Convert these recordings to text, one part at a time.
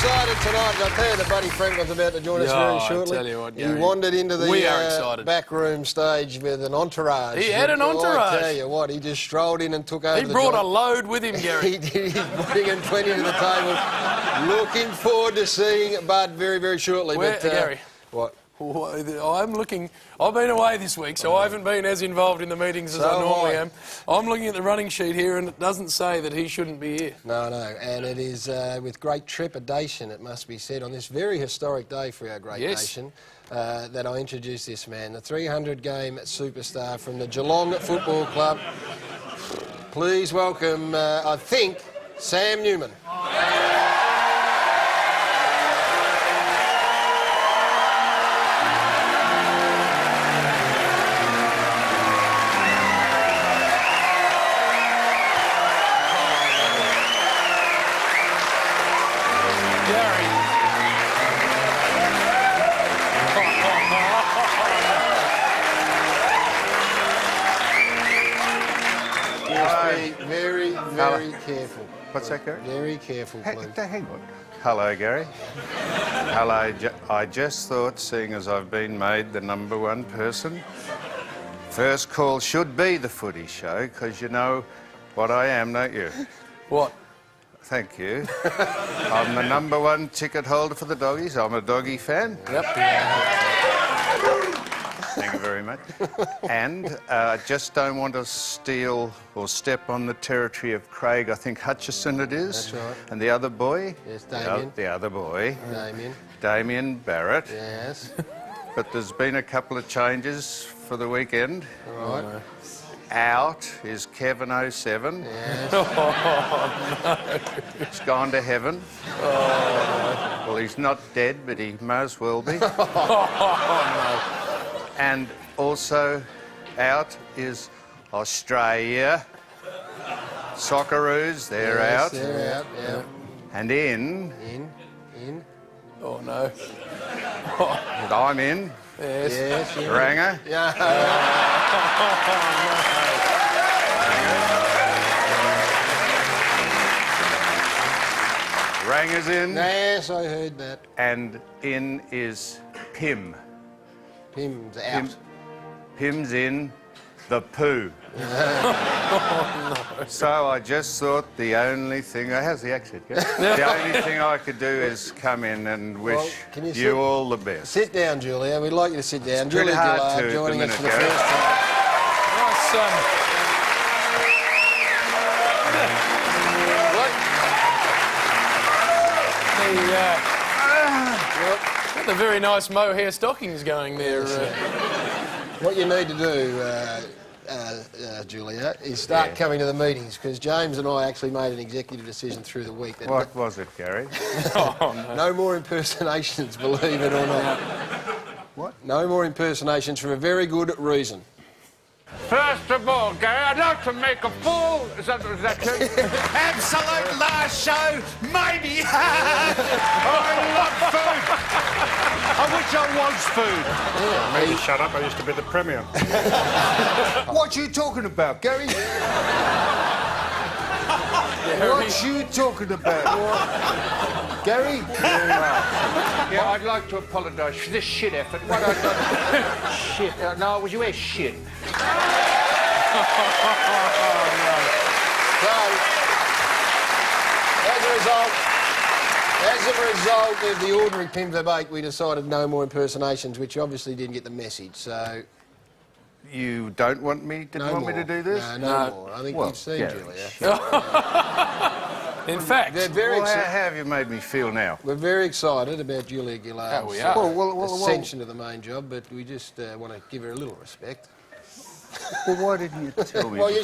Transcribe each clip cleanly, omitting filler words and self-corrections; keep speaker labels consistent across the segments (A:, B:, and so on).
A: excited tonight. I'll tell you that Buddy Franklin's about to join us very shortly.
B: I tell you what,
A: he wandered into the backroom stage with an entourage.
B: He had an entourage.
A: I tell you what, he just strolled in and took over
B: He brought a load with him, Gary.
A: He did. He's bringing 20 to the table. Looking forward to seeing Bud very, very shortly.
B: Gary.
A: What?
B: I've been away this week, so I haven't been as involved in the meetings as I normally am. I'm looking at the running sheet here, and it doesn't say that he shouldn't be here.
A: No, and it is with great trepidation, it must be said, on this very historic day for our great nation, that I introduce this man, the 300-game superstar from the Geelong Football Club. Please welcome, I think, Sam Newman. Very careful.
C: What's that, Gary?
A: Very careful, please.
C: Hang on. Hello, Gary. Hello. I just thought, seeing as I've been made the #1 person, first call should be the Footy Show, because you know what I am, don't you?
B: What?
C: Thank you. I'm the #1 ticket holder for the Doggies. I'm a Doggy fan.
B: Yep.
C: Thank you very much. And I just don't want to steal or step on the territory of Craig, I think Hutchison it is.
A: That's right.
C: And the other boy.
A: Yes, Damien.
C: The other boy.
A: Damien.
C: Damien Barrett.
A: Yes.
C: But there's been a couple of changes for the weekend.
A: All right.
C: Out is Kevin 07.
A: Yes.
B: Oh, no.
C: He's gone to heaven.
B: Oh, no.
C: Well, he's not dead, but he may as well be.
B: Oh,
C: And also out is Australia. Socceroos, they're out.
A: They're out, yeah.
C: And in.
B: Oh, no.
C: And I'm in.
B: Yes.
A: Yes.
C: Ranger.
A: Yeah.
C: Ranger's in.
A: Yes, I heard that.
C: And in is Pim.
A: Pim's out.
C: Pim's in the poo.
B: Oh, no.
C: So I just thought the only thing... How's the accent? The only thing I could do is come in and wish you all the best.
A: Sit down, Julia. We'd like you to sit down.
C: It's pretty
A: Julia
C: hard
A: Gillard
C: to
A: joining us for the
C: ago.
A: first time.
B: Got the very nice mohair stockings going there.
A: What you need to do, Julia, is start coming to the meetings, because James and I actually made an executive decision through the week. That
C: What was it, Gary?
B: Oh, no.
A: No more impersonations, believe it or not.
C: What?
A: No more impersonations for a very good reason.
D: First of all, Gary, I'd like to make a fool. Is that true?
E: Absolute last show, maybe.
D: I love food.
E: I wish I was food.
D: Maybe shut up. I used to be the Premier.
E: What you talking about, Gary? What you talking about? Gary?
D: Yeah, I'd like to apologise for this shit effort. What I got... shit. No, was you a shit?
A: So, as a result of the ordinary Pim debate, we decided no more impersonations, which obviously didn't get the message, so...
C: You don't want me to do this?
A: No more. I think you've seen Julia.
B: In fact...
A: They're very
C: how have you made me feel now?
A: We're very excited about Julia Gillard's
B: we are.
A: ascension to the main job, but we just want to give her a little respect.
C: Well, why didn't you tell me?
A: Well, you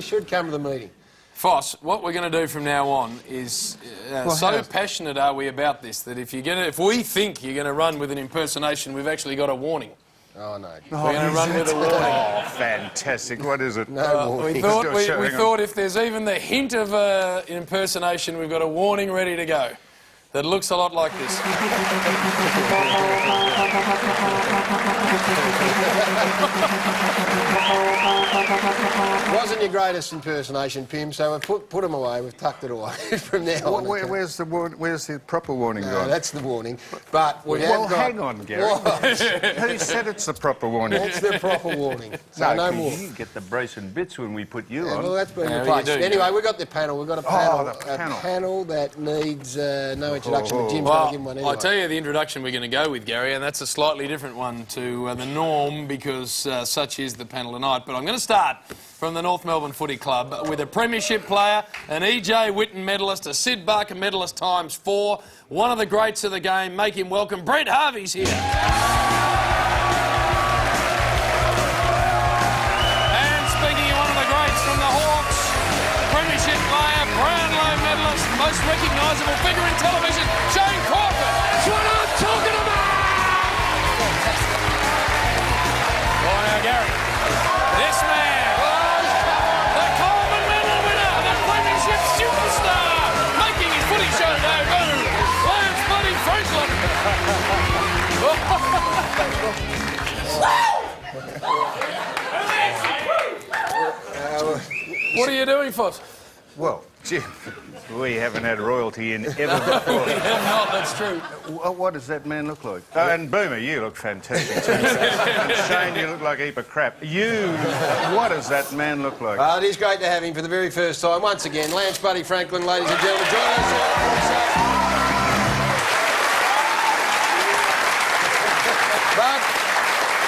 A: should come to the meeting.
B: Foss, what we're going to do from now on is passionate are we about this that if we think you're going to run with an impersonation, we've actually got a warning.
A: Oh, no.
B: We're going to run with a warning.
C: Oh, fantastic. What is it?
A: No warning.
B: We thought if there's even the hint of an impersonation, we've got a warning ready to go. that looks a lot like this.
A: Wasn't your greatest impersonation, Pim, so we've put them away, we've tucked it away from now on.
C: Where's the proper warning
A: No,
C: gone?
A: that's the warning. But we have got...
C: hang on, Gary. Who said it's the proper warning?
A: That's the proper warning. So no more.
E: You get the brace and bits when we put you
A: Yeah,
E: on.
A: well, that's been
B: Yeah,
A: replaced.
B: you do,
A: Anyway,
B: yeah.
A: we've got the panel. We've got a panel.
C: the panel.
A: A panel that needs no introduction. But Jim's going to
B: Well,
A: give him one anyway.
B: I tell you the introduction we're going to go with, Gary, and that's a slightly different one to the norm because such is the panel tonight. But I'm going to start from the North Melbourne Footy Club with a premiership player, an E.J. Whitten medalist, a Sid Barker medalist ×4, one of the greats of the game. Make him welcome. Brett Harvey's here. And speaking of one of the greats from the Hawks, premiership player, Brownlow medalist, most recognisable figure in television, Shane Crawford. That's what I'm talking about! Oh, now, Gary, this man, the Coleman medal winner, the premiership superstar, making his Footy Show debut, Lance Buddy Franklin. What are you doing, Foss?
C: Well, Jim, we haven't had royalty in ever before.
B: We have not, that's true.
C: What does that man look like? And Boomer, you look fantastic too. And Shane, you look like a heap of crap. What does that man look like?
A: It is great to have him for the very first time. Once again, Lance Buddy Franklin, ladies and gentlemen, join us. But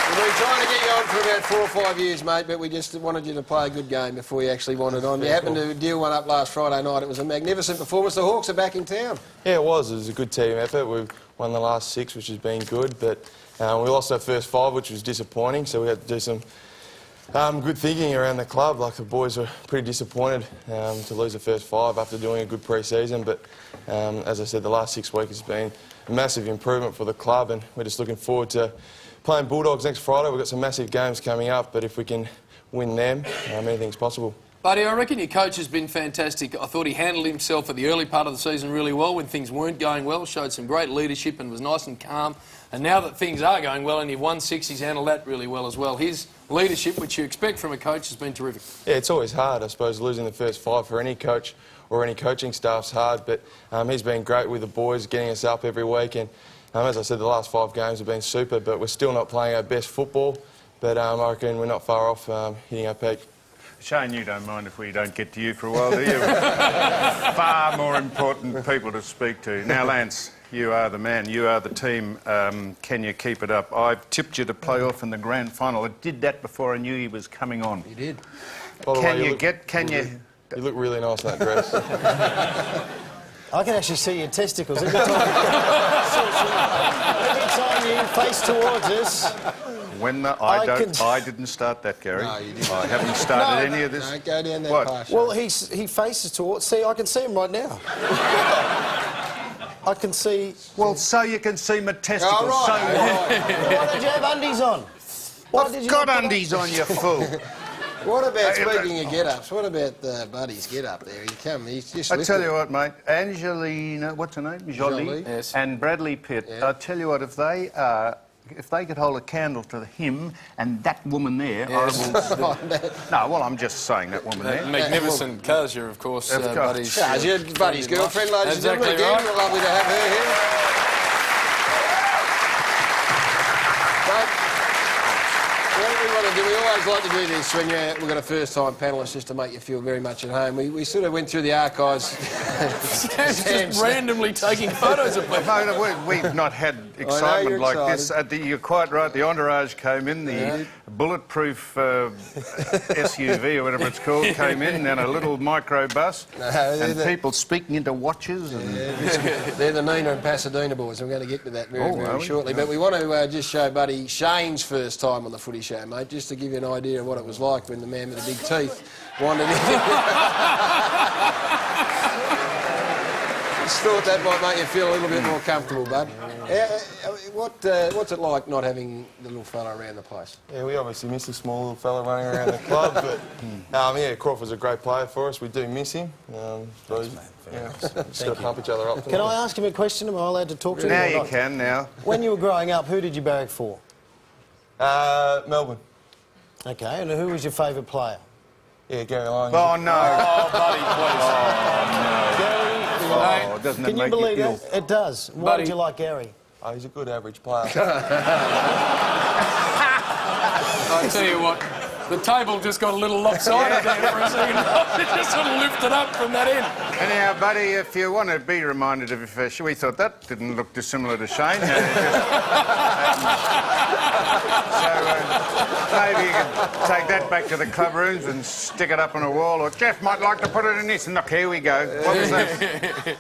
A: we've been trying to get you on for about 4 or 5 years, mate, but we just wanted you to play a good game before you actually wanted on. You happened to deal one up last Friday night. It was a magnificent performance. The Hawks are back in town.
F: Yeah, it was. It was a good team effort. We've won the last 6, which has been good, but we lost our first 5, which was disappointing, so we had to do some good thinking around the club. Like, the boys were pretty disappointed to lose the first 5 after doing a good pre-season, but as I said, the last 6 weeks has been a massive improvement for the club, and we're just looking forward to playing Bulldogs next Friday. We've got some massive games coming up, but if we can win them, anything's possible.
B: Buddy, I reckon your coach has been fantastic. I thought he handled himself at the early part of the season really well when things weren't going well, showed some great leadership and was nice and calm. And now that things are going well and you've won 6, he's handled that really well as well. His leadership, which you expect from a coach, has been terrific.
F: Yeah, it's always hard. I suppose losing the first 5 for any coach or any coaching staff's hard, but he's been great with the boys, getting us up every week. And as I said, the last 5 games have been super, but we're still not playing our best football. But I reckon we're not far off hitting our peak.
C: Shane, you don't mind if we don't get to you for a while, do you? Far more important people to speak to. Now, Lance, you are the man. You are the team. Can you keep it up? I tipped you to play off in the grand final. I did that before I knew he was coming on.
A: You did.
F: By the way,
C: You
F: look really nice in that dress.
G: I can actually see your testicles every time you face towards us.
C: I didn't start that, Gary.
A: No, you didn't.
C: I haven't started any of this.
A: Don't go down that
C: What?
A: path.
G: Well, he faces towards... See, I can see him right now. I can see...
C: Well, so you can see my testicles.
A: Oh, right.
C: So
G: Why did you have undies on? Why did you
C: got
G: not put
C: undies on, you fool.
A: What about, speaking of get-ups, what about Buddy's get-up there? He's just...
C: I tell you what, mate, Angelina, what's her name? Jolie.
B: Yes.
C: And Bradley Pitt.
A: Yeah.
C: I tell you what, if they could hold a candle to him and that woman there,
B: Yes.
C: No, well, I'm just saying that woman there.
B: Magnificent Kazia, of course,
C: Of course.
B: Buddy's...
A: Buddy's girlfriend, ladies and gentlemen.
B: Exactly
A: Again,
B: right.
A: lovely to have her here. But what we want to do, we always like to do this when we've got a first-time panellist, just to make you feel very much at home. We sort of went through the archives.
B: Sam's just randomly taking photos of people.
C: No, we've not had
A: you're
C: excitement like this.
A: excited.
C: You're quite right. The entourage came in, the bulletproof SUV or whatever it's called came in, and a little microbus, and people speaking into watches. And
A: They're the Nina and Pasadena boys. I'm going to get to that very,
C: are
A: very
C: we?
A: shortly. But we want to just show Buddy Shane's first time on the Footy Show, mate, just to give you an idea of what it was like when the man with the big teeth wandered in. just thought that might make you feel a little bit more comfortable, bud. What's it like not having the little fella around the place?
F: Yeah, we obviously miss the small little fella running around the club, but yeah, Crawford's a great player for us. We do miss him. Just got to pump each other up.
G: Can I ask him a question? Am I allowed to talk to him?
C: Now you can, now.
G: When you were growing up, who did you barrack for?
F: Melbourne.
G: Okay, and who was your favourite player?
F: Yeah, Gary Lyons.
C: Oh, no.
B: Oh, buddy, please.
G: Gary,
C: Oh, doesn't
G: can
C: it
G: you
C: make
G: believe
C: you ill?
G: that? It does. Why
B: Buddy.
G: did you like Gary?
F: Oh, he's a good average player.
B: I tell you what, the table just got a little lopsided there for a second. It just sort of lifted up from that end.
C: Anyhow, buddy, if you want to be reminded of we thought that didn't look dissimilar to Shane. Maybe you could take that back to the club rooms and stick it up on a wall, or Jeff might like to put it in this. And look, here we go. What was that?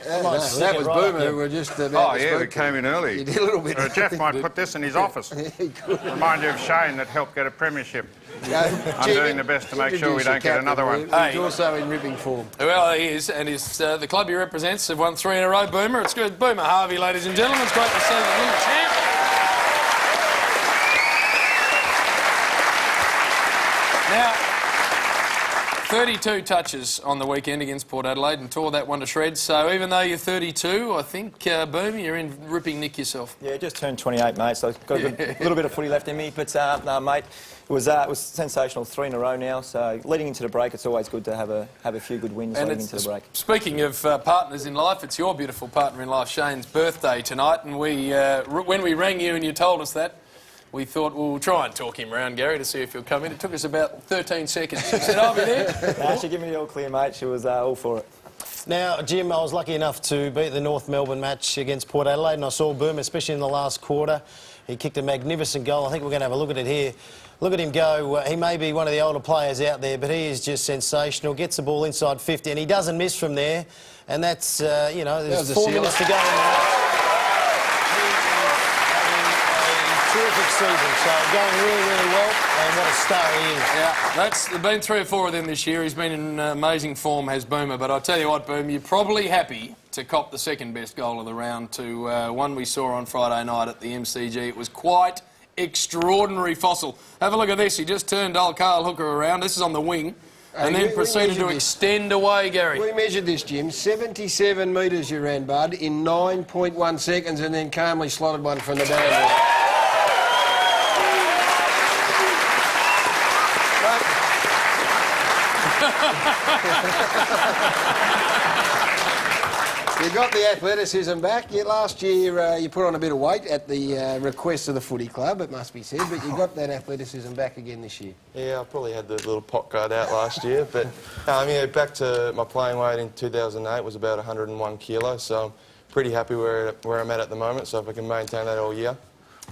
A: That was Boomer who were just about
C: Oh,
A: to
C: yeah, we
A: speak.
C: came in early.
A: You did a little bit.
C: Jeff might put this in his office. Remind you of Shane that helped get a premiership. I'm doing the best to make sure we don't get another one.
A: He's also in ripping form.
B: Well, he is, and the club he represents have won 3 in a row, Boomer. It's good. Boomer Harvey, ladies and gentlemen. It's great to see the new champ. Now, 32 touches on the weekend against Port Adelaide and tore that one to shreds. So even though you're 32, I think, Boomer, you're in ripping nick yourself.
H: Yeah, just turned 28, mate, so I've got a little bit of footy left in me. But, no, mate, it was sensational, 3 in a row now. So leading into the break, it's always good to have a few good wins leading into the break.
B: Speaking of partners in life, it's your beautiful partner in life, Shane's birthday tonight. And when we rang you and you told us that, we thought, well, we'll try and talk him around, Gary, to see if he'll come in. It took us about 13 seconds. She said, I'll be there.
H: No, she gave me the all clear, mate. She was all for it.
G: Now, Jim, I was lucky enough to beat the North Melbourne match against Port Adelaide, and I saw Boomer, especially in the last quarter. He kicked a magnificent goal. I think we're going to have a look at it here. Look at him go. He may be one of the older players out there, but he is just sensational. Gets the ball inside 50, and he doesn't miss from there. And that's, you know, there's 4 minutes to go. Terrific season, so going really, really well, and what a star he is.
B: Yeah, there's been 3 or 4 of them this year. He's been in amazing form, has Boomer. But I'll tell you what, Boom, you're probably happy to cop the second best goal of the round to one we saw on Friday night at the MCG. It was quite extraordinary, Fossil. Have a look at this. He just turned old Carl Hooker around. This is on the wing. And then proceeded to extend away, Gary.
A: We measured this, Jim. 77 metres you ran, bud, in 9.1 seconds, and then calmly slotted one from the boundary. You got the athleticism back. Last year you put on a bit of weight at the request of the footy club, it must be said, but you got that athleticism back again this year.
F: Yeah, I probably had the little pot guard out last year, but yeah, back to my playing weight in 2008 was about 101 kilos, so I'm pretty happy where I'm at the moment, so if I can maintain that all year.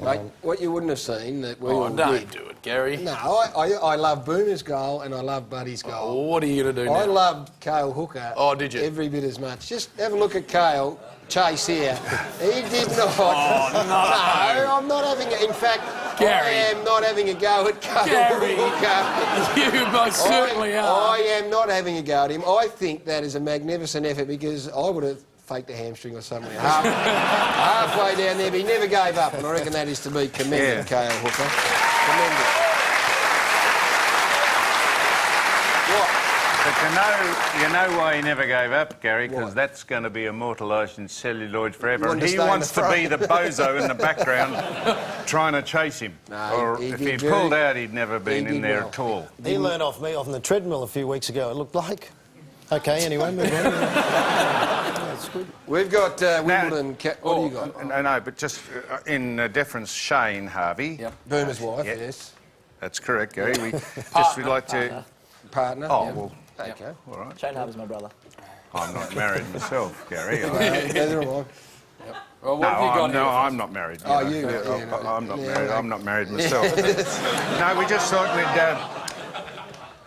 A: Mate, what you wouldn't have seen that we all
B: don't
A: did.
B: do it, Gary.
A: No, I love Boomer's goal and I love Buddy's goal.
B: Oh, what are you going to do now?
A: I loved Cale Hooker.
B: Oh, did you?
A: Every bit as much. Just have a look at Cale. Chase here. He did not.
B: Oh, no.
A: No, I'm not having it. In fact,
B: Gary.
A: I am not having a go at Cale
B: Gary.
A: Hooker.
B: You most certainly are.
A: I am not having a go at him. I think that is a magnificent effort because I would have faked a hamstring or something. Halfway down there, but he never gave up, and I reckon that is to be commended, Cale Hooker. Commended.
C: But you know why he never gave up, Gary? Because that's going to be immortalised in celluloid forever. And he wants to be the bozo in the background trying to chase him.
A: No,
C: or if he'd pulled out, he'd never been in there at all.
G: He learned off me on the treadmill a few weeks ago, it looked like. OK, anyway, move on. That's good.
A: We've got Wimbledon... what do you got?
C: No, but just in deference, Shane Harvey.
A: Yep. Boomer's wife,
C: Yep.
A: yes.
C: That's correct, Gary. We'd like to...
A: Partner.
C: Oh,
A: yep.
C: well,
A: OK.
C: all right.
H: Shane Harvey's my brother.
C: I'm not married myself, Gary.
A: Neither am I.
B: Well, what have you got here?
C: I'm not married.
A: Oh,
C: know.
A: you?
C: I'm not married. I'm not married myself. No, we just thought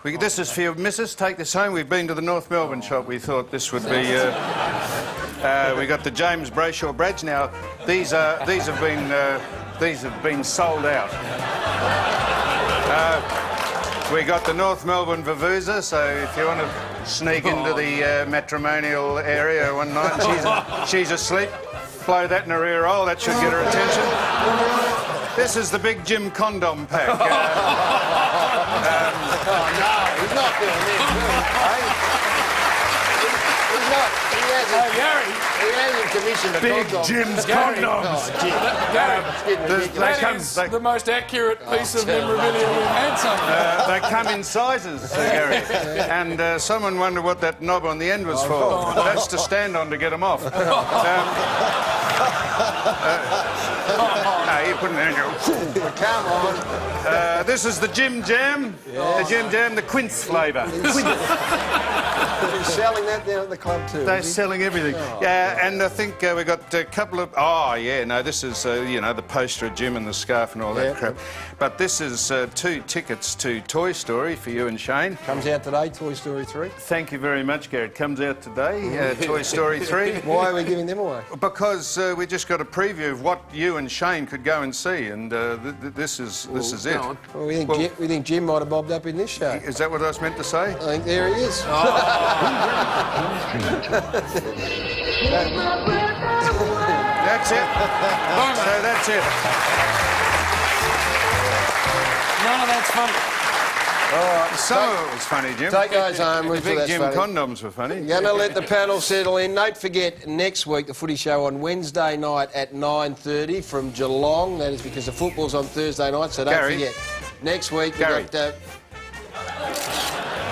C: we'd... this is for your missus. Take this home. We've been to the North Melbourne shop. We thought this would be... we got the James Brayshaw Brads. Now, these have been sold out. We got the North Melbourne Vuvuzela, so if you want to sneak into the matrimonial area one night and she's asleep. Blow that in her ear hole, that should get her attention. This is the big Jim condom pack.
A: Oh, no, he's not doing this. He's not.
B: Gary.
A: He hasn't commissioned a
C: Big
A: condom.
C: Jim's
B: Gary.
C: condoms.
B: That is the most accurate piece of memorabilia we've had so far.
C: They come in sizes, Gary. And someone wondered what that knob on the end was for. That's to stand on to get them off. No, you put it in your...
A: Come on.
C: This is the Jim Jam. The Jim Jam, the quince flavour.
A: He's selling that down at the club too.
C: They're selling everything. Yeah, and I think we got a couple of... Oh, yeah, no, this is, you know, the poster of Jim and the scarf and all that crap. But this is 2 tickets to Toy Story for you and Shane.
A: Comes out today, Toy Story 3.
C: Thank you very much, Gary. It comes out today, Toy Story 3.
A: Why are we giving them away?
C: Because we just got a preview of what you and Shane could go and see, and this is it.
A: Well, we think Jim might have bobbed up in this show.
C: Is that what I was meant to say?
A: I think there he is.
C: That's it. So that's it.
B: None of that's funny.
C: Some of it was funny, Jim.
A: Take those home.
C: The big Jim condoms were funny.
A: Going to let the panel settle in. Don't forget, next week, the Footy Show on Wednesday night at 9:30 from Geelong. That is because the football's on Thursday night, so don't forget. Next week, we've got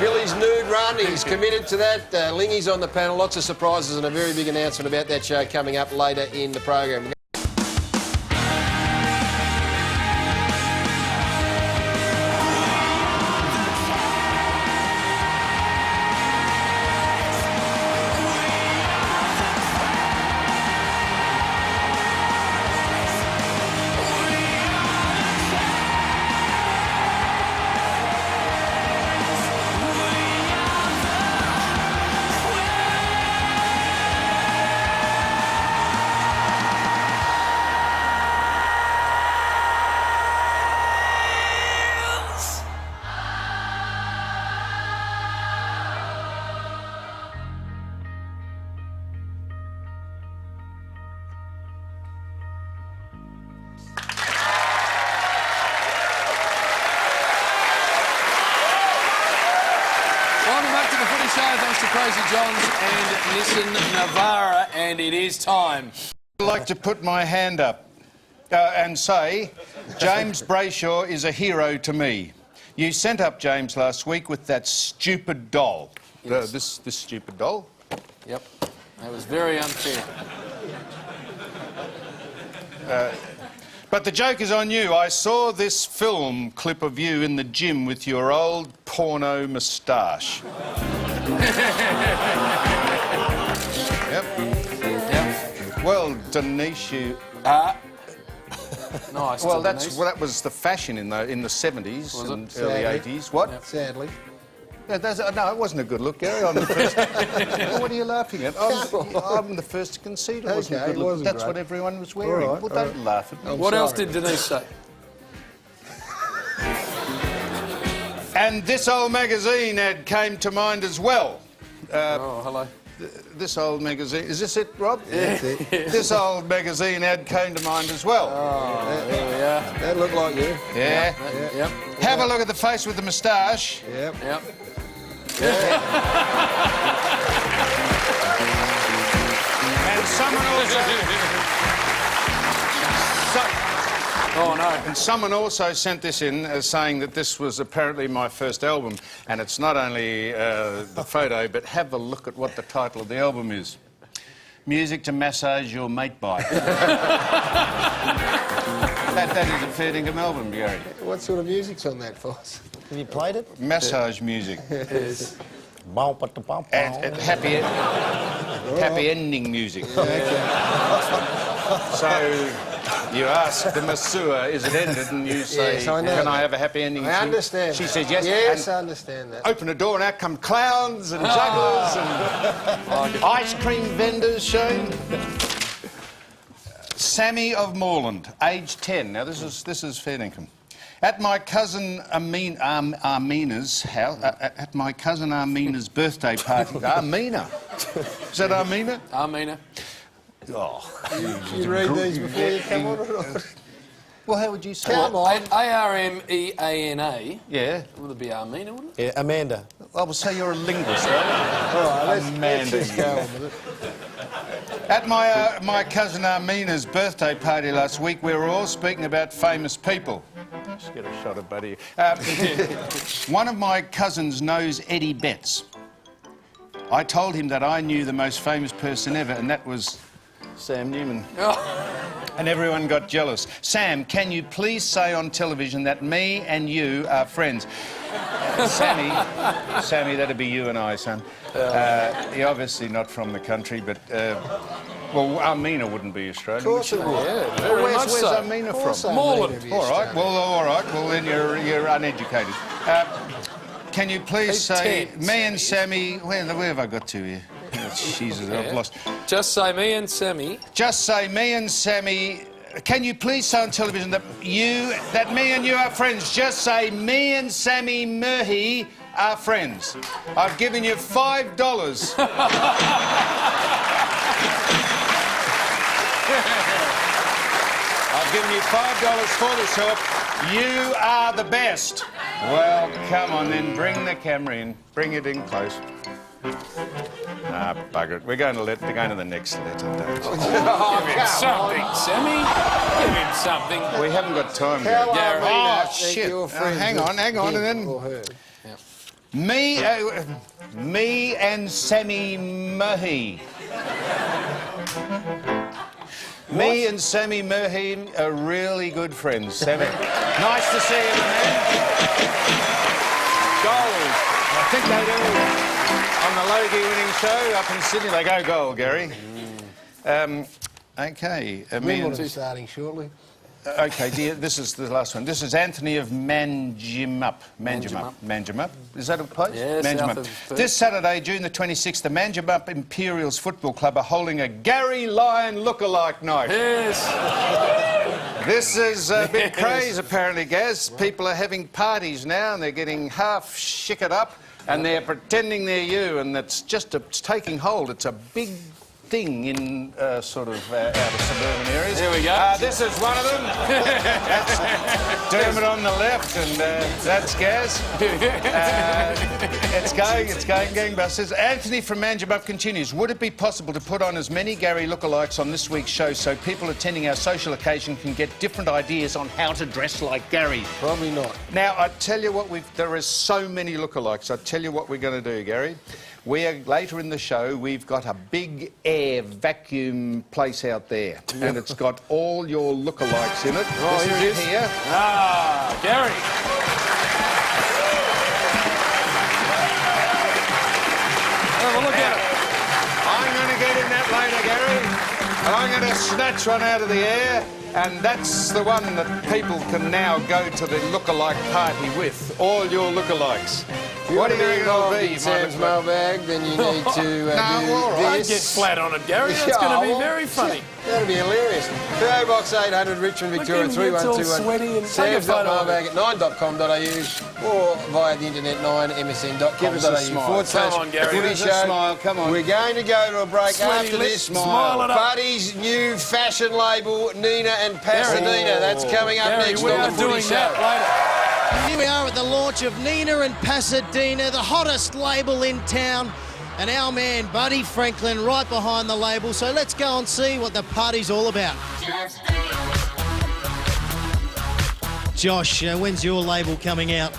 A: Billy's nude run. He's committed to that. Lingy's on the panel. Lots of surprises and a very big announcement about that show coming up later in the program. Crazy Johns and Nissan Navara, and it is time.
C: I'd like to put my hand up and say, James Brayshaw is a hero to me. You sent up James last week with that stupid doll.
B: Yes.
C: This stupid doll.
B: Yep. That was very unfair.
C: But the joke is on you. I saw this film clip of you in the gym with your old porno moustache. Yep. Well, Denise, you...
B: Nice.
C: Well, that was the fashion in the 70s and early 80s. What?
A: Yep. Sadly.
C: No, it wasn't a good look, Gary. I'm the first. What are you laughing at? I'm the first to concede it wasn't a good look. That's what everyone was wearing. Well, don't laugh at me.
B: What else did Denise say?
C: And this old magazine ad came to mind as well.
B: Oh, hello.
C: This old magazine... Is this it, Rob?
A: Yeah. That's it.
C: This old magazine ad came to mind as well.
B: Oh, there we are.
A: That looked like you.
C: Yeah.
B: Yep.
C: Have a look at the face with the moustache.
A: Yep.
B: Yep.
C: And someone also...
B: Oh, no.
C: And someone also sent this in as saying that this was apparently my first album. And it's not only the photo, but have a look at what the title of the album is. Music to Massage Your Mate By. That is a fair dinkum album, Gary.
A: What sort of music's on that for us?
G: Have you played it?
C: Massage music.
A: Yes.
C: And happy ending music. So you ask the masseur, is it ended? And you say,
A: yes, I know.
C: Can I have a happy ending?
A: I understand.
C: She says yes.
A: Yes,
C: and
A: I understand that.
C: open the door and out come clowns and jugglers and ice cream vendors showing. Sammy of Moreland, age 10. Now this is fair dinkum. At my cousin Amina's house, at my cousin Amina's birthday party. Amina? Is that Amina?
B: Amina.
C: Oh.
A: You read these before you come on or not?
C: Well, how would you say
A: Come on.
B: Armeana.
C: Yeah.
B: Would it be Armina, wouldn't it?
G: Yeah, Amanda.
C: I will say you're a linguist, right?
A: All right, let's
C: Amanda.
A: just go on with it.
C: At my cousin Amina's birthday party last week, we were all speaking about famous people. Let's get a shot of Buddy. One of my cousins knows Eddie Betts. I told him that I knew the most famous person ever, and that was Sam Newman. And everyone got jealous. Sam, can you please say on television that me and you are friends? Sammy, that'd be you and I, son. You're obviously not from the country, but... well, Amina wouldn't be Australian.
A: Of course it would.
B: Yeah, very much
C: Where's
B: so.
C: Amina from?
B: Moreland.
C: All right, well, then you're uneducated. Can you please say me and Sammy... Where have I got to here? Oh, Jesus, I've lost...
B: Just say me and Sammy.
C: Just say me and Sammy... Can you please say on television that me and you are friends? Just say me and Sammy Murhy are friends. I've given you $5. I've given you $5 for this help. You are the best. Well, come on then, bring the camera in. Bring it in close. Ah, bugger it. We're going to the next letter, don't you?
B: Give him something, Sammy. Give him something.
C: We haven't got time,
A: How
C: Gary.
A: Amina
C: Oh,
A: think
C: shit.
A: you're friends
C: Hang on,
A: with
C: and
A: him
C: then...
A: or her?
C: Me and Sammy Murhy. Me and Sammy Murhy are really good friends, Sammy. Nice to see you, man. Gold. I think they do. On the Logie winning show up in Sydney, they go gold, Gary. Okay.
A: Wimbledon starting shortly.
C: Okay, dear, this is the last one. This is Anthony of Manjimup. Is that a place?
B: Yeah, south of Perth.
C: This Saturday, June the 26th, the Manjimup Imperials Football Club are holding a Gary Lyon lookalike night.
B: Yes.
C: This is a big craze, apparently, Gaz. People are having parties now, and they're getting half shickered up, and they're pretending they're you, and it's taking hold. It's a big thing in sort of out of suburban areas.
B: Here we go.
C: This is one of them. That's Dermot on the left, and that's Gaz. It's going gangbusters. Anthony from Manjimup continues. Would it be possible to put on as many Gary lookalikes on this week's show so people attending our social occasion can get different ideas on how to dress like Gary?
A: Probably not.
C: Now, I tell you what, there are so many lookalikes. I tell you what we're going to do, Gary. Later in the show, we've got a big air vacuum place out there, and it's got all your lookalikes in it.
B: Oh,
C: this
B: here it
C: is
B: is.
C: here.
B: Ah, Gary. Have a look at it.
C: I'm going to get in that later, Gary. And I'm going to snatch one out of the air, and that's the one that people can now go to the lookalike party with. All your lookalikes. What are you going to be?
A: Sam's mailbag, then you need to do
C: all right.
B: I'd get
A: this.
B: flat on it, Gary. That's going to be very funny.
A: That'll be hilarious. PO Box 800, Richmond, Victoria,
B: Look at him, it's all
A: 3121.
B: sweaty and take a photo of
A: Sam's.mailbag at 9.com.au or via the internet 9msn.com.au.
C: Give us a smile.
B: Come on, Gary.
A: Footy
C: Give us a
A: Show.
C: smile, come on.
A: We're going to go to a break
B: Sweaty
A: after
B: lips,
A: this.
B: smile it up.
A: Buddy's new fashion label, Nina and Pasadena. That's coming up
B: Gary,
A: next
B: we
A: on
B: are
A: the Footy
B: doing
A: Show.
B: that later.
I: Here we are at the launch of Nina and Pasadena, the hottest label in town, and our man Buddy Franklin right behind the label. So let's go and see what the party's all about. Josh, when's your label coming out?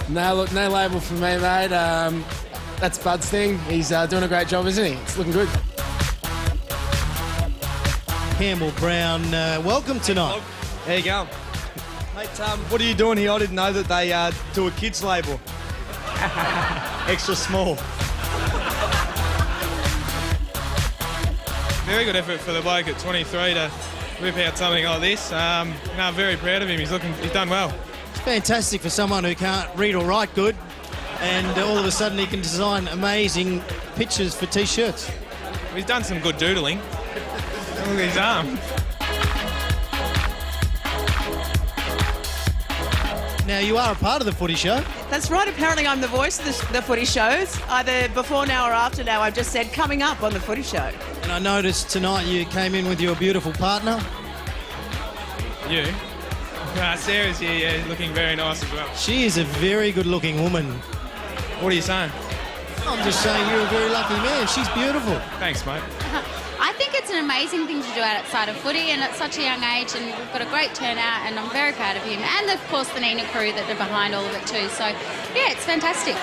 J: No label for me, mate. That's Bud's thing. He's doing a great job, isn't he? It's looking good.
I: Campbell Brown, welcome tonight.
K: How you going? Mate, what are you doing here? I didn't know that they do a kids label. Extra small. Very good effort for the bloke at 23 to whip out something like this. I'm very proud of him. He's done well.
I: It's fantastic for someone who can't read or write good, and all of a sudden he can design amazing pictures for T-shirts.
K: He's done some good doodling. Look at his arm.
I: Now, you are a part of the Footy Show.
L: That's right. Apparently I'm the voice of the Footy Shows. Either before now or after now, I've just said coming up on the Footy Show.
I: And I noticed tonight you came in with your beautiful partner.
M: You? Sarah's here, yeah, looking very nice as well.
I: She is a very good-looking woman.
M: What are you saying?
I: I'm just saying you're a very lucky man. She's beautiful.
M: Thanks, mate.
N: I think it's an amazing thing to do outside of footy, and at such a young age, and we've got a great turnout, and I'm very proud of him, and of course the Nina crew that are behind all of it too. So, yeah, it's fantastic.
A: There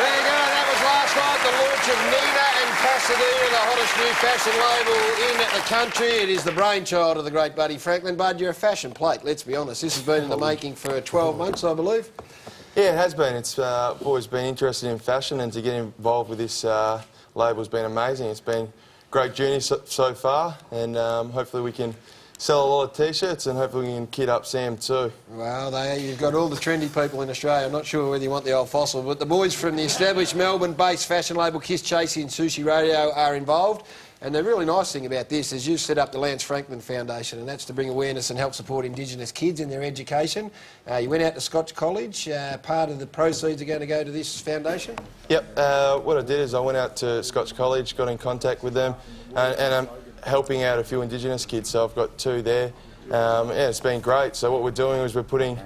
A: you go, that was last night, the launch of Nina and Pasadena, the hottest new fashion label in the country. It is the brainchild of the great Buddy Franklin. Bud, you're a fashion plate, let's be honest. This has been in the making for 12 months, I believe.
F: Yeah, it has been. It's always been interested in fashion, and to get involved with this label's been amazing. It's been a great journey so far, and hopefully we can sell a lot of T-shirts, and hopefully we can kit up Sam too.
A: Well, you've got all the trendy people in Australia. I'm not sure whether you want the old fossil, but the boys from the established Melbourne-based fashion label Kiss Chasey and Sushi Radio are involved. And the really nice thing about this is you've set up the Lance Franklin Foundation, and that's to bring awareness and help support Indigenous kids in their education. You went out to Scotch College. Part of the proceeds are going to go to this foundation?
F: Yep. What I did is I went out to Scotch College, got in contact with them, and I'm helping out a few Indigenous kids, so I've got 2 there. Yeah, it's been great. So what we're doing is we're putting...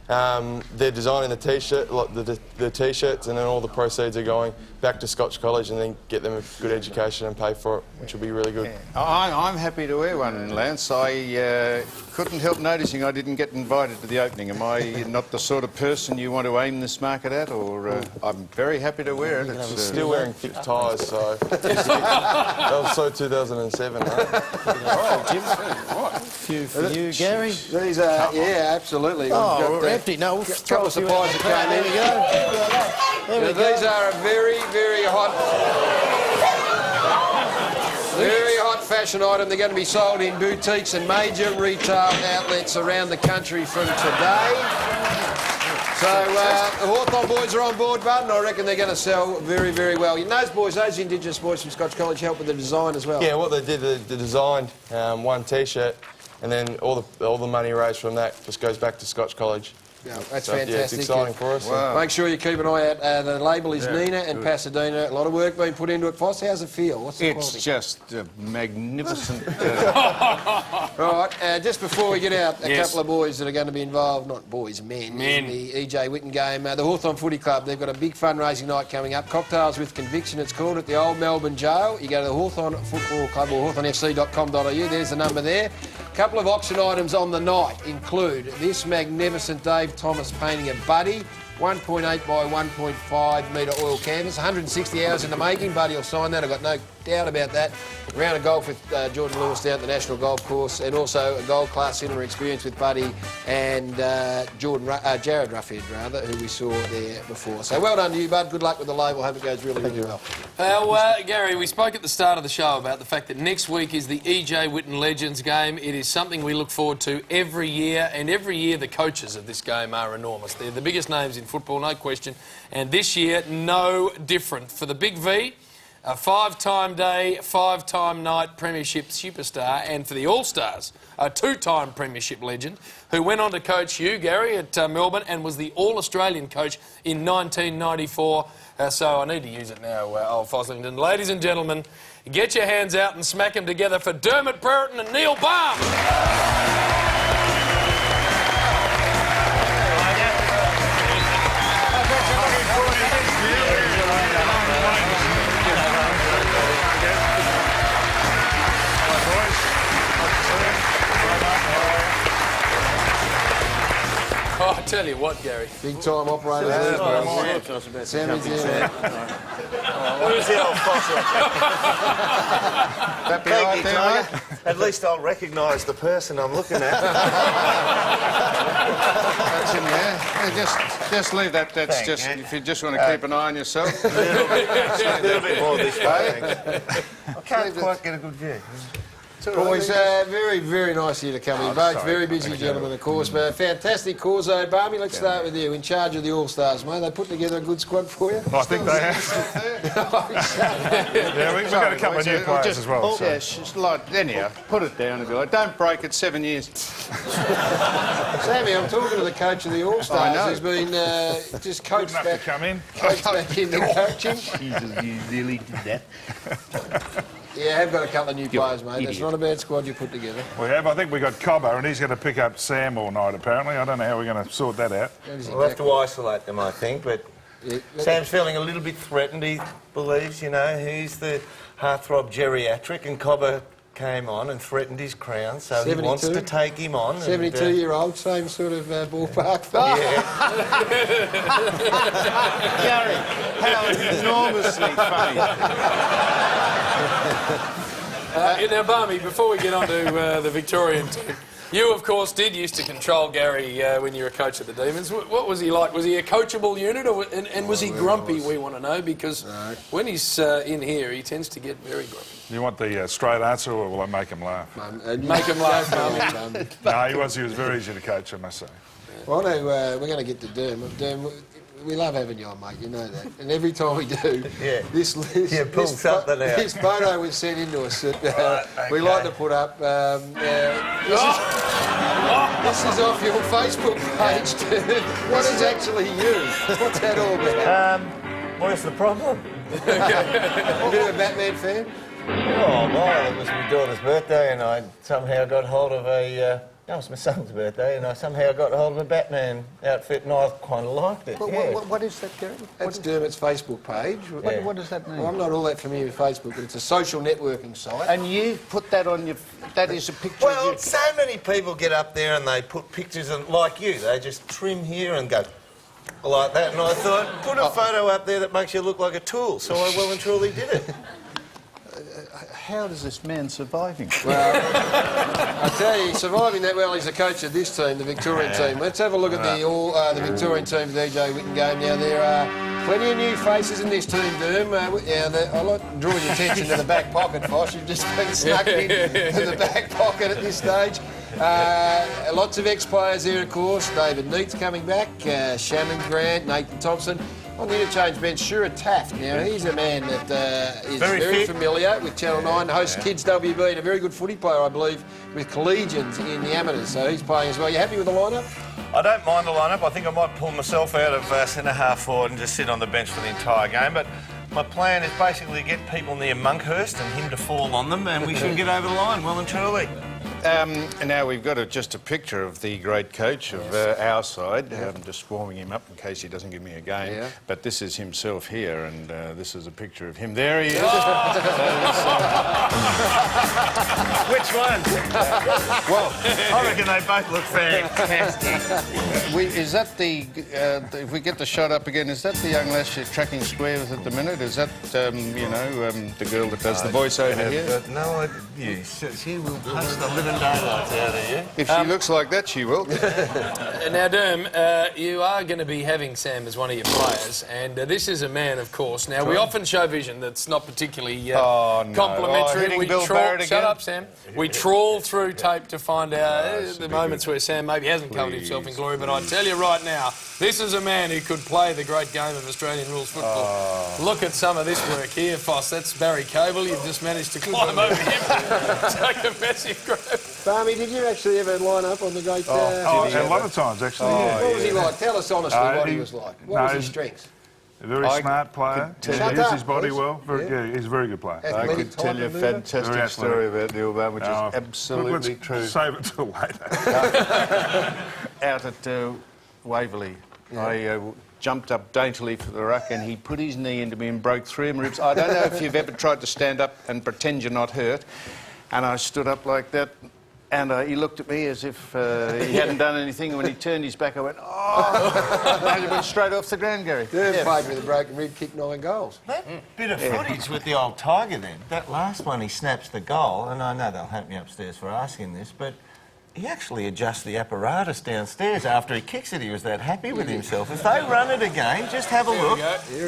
F: they're designing the T-shirt, the T-shirts, and then all the proceeds are going back to Scotch College, and then get them a good education and pay for it, which will be really good.
C: Yeah. I'm happy to wear one, Lance. I couldn't help noticing I didn't get invited to the opening. Am I not the sort of person you want to aim this market at, or I'm very happy to wear it.
F: It's still wearing thick ties, so that was so 2007.
G: A few for you, Gary.
A: These are, yeah, absolutely.
G: Oh, we're empty. No, we'll
A: couple of supplies that came in.
G: There we go.
A: These are a very, very hot fashion item. They're going to be sold in boutiques and major retail outlets around the country from today. So the Hawthorn boys are on board, Bud, and I reckon they're going to sell very, very well. You know, those Indigenous boys from Scotch College help with the design as well.
F: Yeah, what they did, they designed one T-shirt, and then all the money raised from that just goes back to Scotch College.
A: Yeah, that's
F: so,
A: fantastic.
F: Yeah, it's exciting for us.
A: Wow. Make sure you keep an eye out. The label is Nina and Pasadena. A lot of work being put into it. Foss, how's it feel? What's the quality?
C: It's just magnificent.
A: Right, just before we get out, a couple of boys that are going to be involved, not boys, men. In the E.J. Whitten game. The Hawthorn Footy Club, they've got a big fundraising night coming up. Cocktails with Conviction, it's called, at the Old Melbourne Jail. You go to the Hawthorn Football Club or hawthornfc.com.au. There's the number there. A couple of auction items on the night include this magnificent Dave Thomas painting of Buddy, 1.8 by 1.5 metre oil canvas, 160 hours in the making. Buddy will sign that, I've got no doubt about that. A round of golf with Jordan Lewis down at the National Golf Course, and also a gold class cinema experience with Buddy and Jared Ruffhead, who we saw there before. So well done to you, Bud. Good luck with the label. Hope it goes really, really well.
B: Well, Gary, we spoke at the start of the show about the fact that next week is the E.J. Whitten Legends game. It is something we look forward to every year, and every year the coaches of this game are enormous. They're the biggest names in football, no question, and this year, no different. For the Big V, a 5-time day, 5-time night premiership superstar, and for the All-Stars, a 2-time premiership legend who went on to coach you, Gary, at Melbourne, and was the All-Australian coach in 1994. So I need to use it now, old Foslington. Ladies and gentlemen, get your hands out and smack them together for Dermot Brereton and Neil Baum. Oh, I tell you what, Gary.
A: Big time operator. Sammy's there.
O: Where's the old fossil? Thank you, Tiger. At least I'll recognise the person I'm looking at.
C: That's in there. Yeah, just leave that. That's
O: Thanks,
C: just if you just want to keep an eye on yourself.
O: A little bit more this way, thanks. I can't quite get a good view.
A: Boys, very, very nice of you to come in. Both very busy gentlemen, of course, but a fantastic cause. Barmy, let's start with you. In charge of the All-Stars, mate. They put together a good squad for you?
P: I think they have. Yeah, we've got a couple of new players as well.
C: Yeah, just like, anyhow, put it down and be like, don't break it, 7 years.
A: Sammy, I'm talking to the coach of the All-Stars who's been just coached back, coached back into coaching.
O: Jesus, you really did that.
A: Yeah, I've got a couple of new players, mate. That's not a bad squad you put together.
P: We have. I think we got Cobbo, and he's going to pick up Sam all night, apparently. I don't know how we're going to sort that out.
O: We'll have to isolate them, I think, but Sam's feeling a little bit threatened. He believes, you know, he's the heartthrob geriatric, and Cobbo came on and threatened his crown, so 72? He wants to take him on.
A: 72-year-old, same sort of ballpark.
O: Yeah.
C: Gary, how enormously funny.
B: Now, Barmy, before we get on to the Victorian team, you, of course, used to control Gary when you were coach of the Demons. What was he like? Was he a coachable unit, and was he grumpy, we want to know, because when he's in here, he tends to get very grumpy.
P: You want the straight answer, or will I make him laugh?
B: Make him laugh, Barmy.
P: No, he was very easy to coach, I must say.
A: Well, we're going to get to Derm. Derm, we love having you on, mate, you know that. And every time we do, this photo was sent into us that we like to put up. This is off your Facebook page, dude. This is actually you. What's that all about?
O: What's the problem?
A: A bit of a Batman fan?
O: Oh, well, it was my daughter's birthday, and I somehow got hold of a... That was my son's birthday, and I somehow got hold of a Batman outfit, and I kind of liked it.
D: What is that, Gary?
A: That's Dermot's Facebook page.
D: What does that mean?
A: Well, I'm not all that familiar with Facebook, but it's a social networking site.
D: And you put that on your... That is a picture
O: Well,
D: of you.
O: so many people get up there and they put pictures, and like you, they just trim here and go like that, and I thought, put a photo up there that makes you look like a tool, so I well and truly did it.
C: How does this man surviving?
A: Well, I tell you, surviving that well, he's the coach of this team, the Victorian team. Let's have a look at the Victorian team for the EJ Witten game. Now, there are plenty of new faces in this team, Derm. I like drawing your attention to the back pocket, Fosh. You've just been snuck into the back pocket at this stage. Lots of ex-players there, of course. David Neat's coming back, Shannon Grant, Nathan Thompson. On the interchange bench, Shura Taft. Now, he's a man that is very familiar with Channel 9, hosts Kids WB, and a very good footy player, I believe, with collegians in the amateurs. So he's playing as well. You happy with the lineup?
O: I don't mind the lineup. I think I might pull myself out of centre half forward and just sit on the bench for the entire game. But my plan is basically to get people near Monkhurst and him to fall on them, and we should get over the line well and truly.
C: And now we've got just a picture of the great coach of our side. I'm just warming him up in case he doesn't give me a game.
A: Yeah.
C: But this is himself here, and this is a picture of him. There he is.
O: Which one? Well, I reckon they both look fantastic.
C: Is that the... if we get the shot up again, is that the young lass you're tracking square with at the minute? Is that, the girl that does the voiceover here?
O: No idea. She will punch the living daylights out of you.
C: If she looks like that, she will.
B: Now, Derm, you are going to be having Sam as one of your players, and this is a man, of course. Now, we often show vision that's not particularly complimentary. Shut up, Sam. We trawl through tape to find out the moments where Sam maybe hasn't covered himself in glory, but I tell you right now, this is a man who could play the great game of Australian rules football. Look at some of this work here, Foss. That's Barry Coble. You've just managed to climb over him, take a massive grab.
A: Barmy, did you actually ever line up on the great...
P: a lot of times, actually.
A: What was he like? Tell us honestly what he was like. What was his strengths?
P: A very smart player. He uses his body well. He's a very good player.
C: I could tell you a fantastic story about Neil Barr, which is absolutely true.
P: Save it till later.
C: Out at Waverley, I jumped up daintily for the ruck, and he put his knee into me and broke 3 of my ribs. I don't know if you've ever tried to stand up and pretend you're not hurt. And I stood up like that, and he looked at me as if he hadn't done anything, and when he turned his back, I went, oh! And he went straight off the ground, Gary.
A: Played with a broken rib, kicked 9 goals.
O: That bit of footage with the old Tiger then, that last one he snaps the goal, and I know they'll hate me upstairs for asking this, but he actually adjusts the apparatus downstairs after he kicks it. He was that happy with himself. If they run it again, just have a look.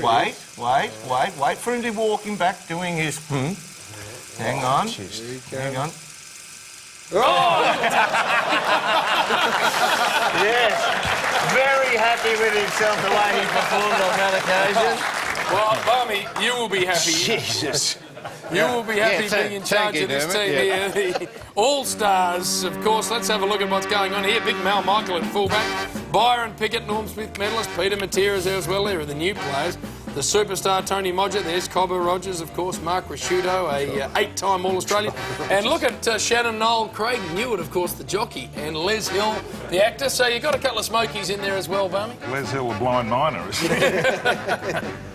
O: Wait for him to walk him back doing his... Hang on. Yes. Very happy with himself the way he performed on that occasion.
B: Well, Barmy, you will be happy.
C: Jesus.
B: You will be happy being in charge of this team here. The All-Stars, of course. Let's have a look at what's going on here. Big Mal Michael at fullback. Byron Pickett, Norm Smith medalist. Peter Matera's there as well. There are the new players. The superstar Tony Modger. There's Cobber Rogers, of course. Mark Rasciuto, a 8-time All-Australian. And look at Shannon Noel, Craig Newitt, of course, the jockey. And Les Hill, the actor. So you've got a couple of smokies in there as well, Barmy.
P: Les Hill, a blind miner.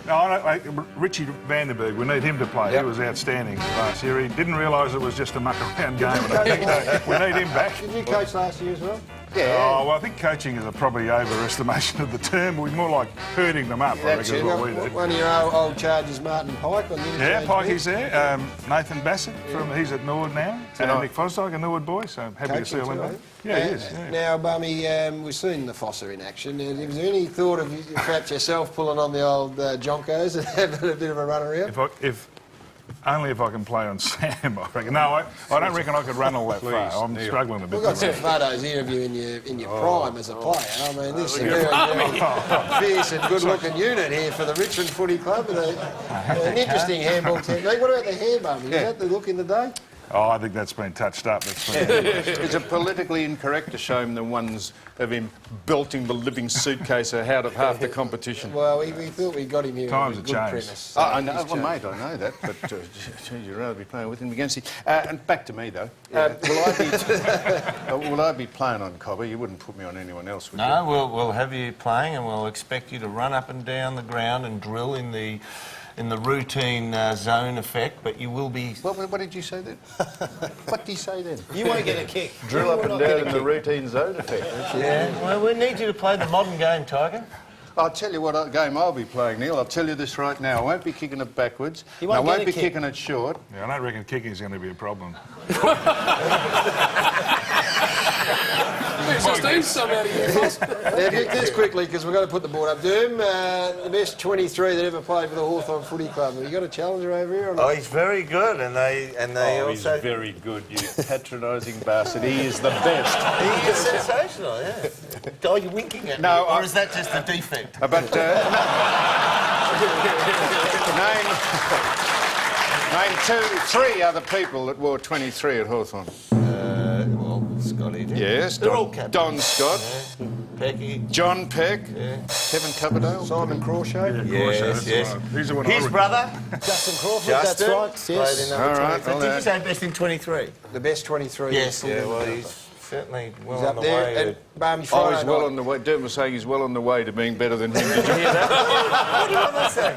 P: No, Richie Vandenberg, we need him to play. He was outstanding last year. He didn't realise it was just a muck-around game. And I think we need him back.
A: Did you coach last year as well?
P: Yeah. Oh, well, I think coaching is a probably overestimation of the term. We're more like herding them up, I think, is what we do.
A: One of your old charges, Martin Pike. On the
P: Pikey's there. Nathan Bassett, he's at Norwood now. Nick Fosdyke, a Norwood boy, so happy to see him back. Yeah, he is. Yeah.
A: Now, Bummy, we've seen the Fossa in action. Was there any thought of perhaps yourself pulling on the old Jonkos and having a bit of a run around?
P: Only if I can play on Sam, I reckon. No, I don't reckon I could run all that far. I'm struggling a bit.
A: We've got some photos here of you in your prime as a player. I mean, this is a very fierce and good-looking unit here for the Richmond Footy Club. An interesting handball technique. What about the hair, Bummy? Is that the look in the day?
P: Oh, I think that's been touched up.
C: Is it politically incorrect to show him the ones of him belting the living suitcase out of half the competition?
A: Well, we thought we got him here.
P: Times
A: with
P: have
A: a good
P: changed.
A: premise.
C: I know, well, mate, I know that, but you'd rather be playing with him against him. And back to me, though. Will I be playing on Cobber? You wouldn't put me on anyone else, would you?
O: No, we'll have you playing, and we'll expect you to run up and down the ground and drill in the routine zone effect, but you will be...
C: What did you say then? What did he say then?
G: You won't get a kick.
C: Drill up and down in the routine zone effect.
O: Yeah, well, we need you to play the modern game, Tiger.
C: I'll tell you what game I'll be playing, Neil. I'll tell you this right now. I won't be kicking it backwards. I won't be kicking it short.
P: Yeah, I don't reckon kicking is going to be a problem.
A: Just quickly, because we've got to put the board up. Doom, the best 23 that ever played for the Hawthorn Footy Club. Have you got a challenger over here or not?
O: Oh, he's very good, and they also...
C: he's very good, you patronising bastard. He is the best.
O: He is sensational, yeah. Are you winking at me, or is that just a defect?
C: Name three other people that wore 23 at Hawthorn.
O: Well, Scotty did.
C: Yes,
O: they're all captains.
C: Don Scott.
O: Yeah. Pecky.
C: John Peck. Yeah. Kevin Coverdale.
A: Simon Crawshay.
O: Yes.
P: Right. He's the one
O: his brother.
G: Justin Crawford, that's right. Yes.
C: All right.
O: Did you say best in 23?
A: The best 23.
O: Yes, well, he's certainly well
A: he's
O: on
A: up
O: the
A: there.
O: way.
A: Barmy Friday
C: he's well on the way. Dermot was saying he's well on the way to being better than him. Did you hear that?
O: What did I say?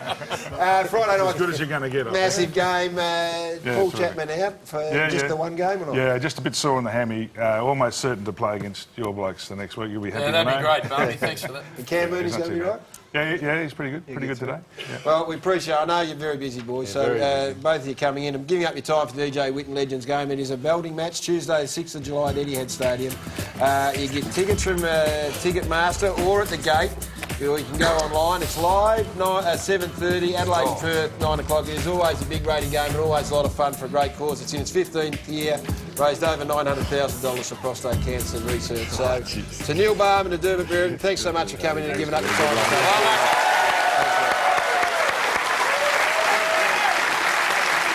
A: Friday night.
P: As good as you're going to get.
A: Massive game. Paul Chapman out for just the one game or not?
P: Yeah, just a bit sore in the hammy. Almost certain to play against your blokes the next week. You'll be happy.
B: Yeah, that'd be great, Barmy. Thanks for that.
A: And Cam Mooney's going to be right?
P: Yeah, he's pretty good. Pretty good today. Yeah.
A: Well, we appreciate it. I know you're very busy, boys, so both of you coming in and giving up your time for the DJ Witten Legends game. It is a belting match, Tuesday, the 6th of July at Etihad Stadium. You get tickets from Ticketmaster or at the gate. You can go online. It's live, 7:30, Adelaide and Perth, 9 o'clock. There's always a big rating game, but always a lot of fun for a great cause. It's in its 15th year, raised over $900,000 for prostate cancer research. So, to Neil Barham and to Dermot Brereton, thanks so much for coming in and giving up your time.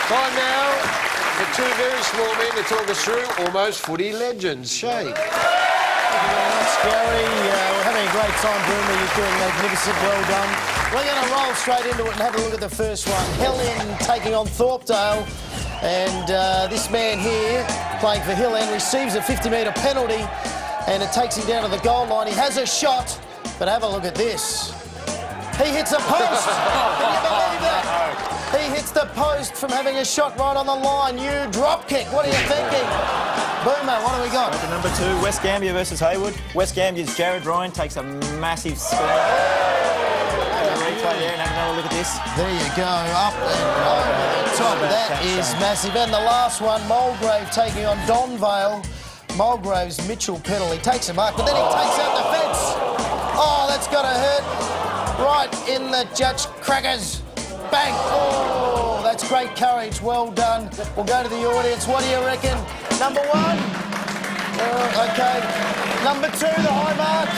A: Time now for two very small men to talk us through almost footy legends. Shane.
G: Thank you very much, Gary. We're having a great time, Boomer. You're doing magnificent. Well done. We're going to roll straight into it and have a look at the first one. Helen taking on Thorpedale. And this man here, playing for Hill End, receives a 50-metre penalty and it takes him down to the goal line. He has a shot, but have a look at this. He hits a post. Can you believe that? He hits the post from having a shot right on the line. You drop kick. What are you thinking? Boomer, what do we got?
H: Number 2, West Gambier versus Haywood. West Gambier's Jared Ryan takes a massive slam. Replay there and have another look at this.
G: There you go, up and over the top. That is massive. And the last one, Mulgrave taking on Donvale. Mulgrave's Mitchell penalty takes a mark, but then he takes out the fence. Oh, that's got to hurt. Right in the judge crackers. Bang! Oh, that's great courage. Well done. We'll go to the audience. What do you reckon? Number 1? Okay. Number 2, the high mark.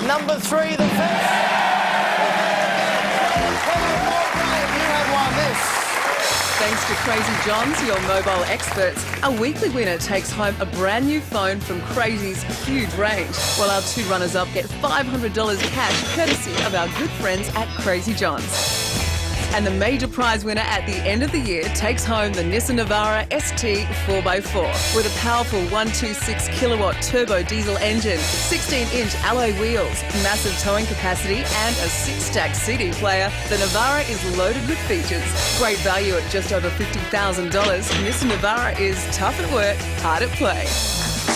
G: Number 3, the fence. You have won this.
Q: Thanks to Crazy Johns, your mobile experts, our weekly winner takes home a brand new phone from Crazy's huge range, while our 2 runners-up get $500 cash courtesy of our good friends at Crazy Johns. And the major prize winner at the end of the year takes home the Nissan Navara ST 4x4 with a powerful 126 kilowatt turbo diesel engine, 16-inch alloy wheels, massive towing capacity and a 6-stack CD player. The Navara is loaded with features. Great value at just over $50,000. Nissan Navara is tough at work, hard at play.
B: If you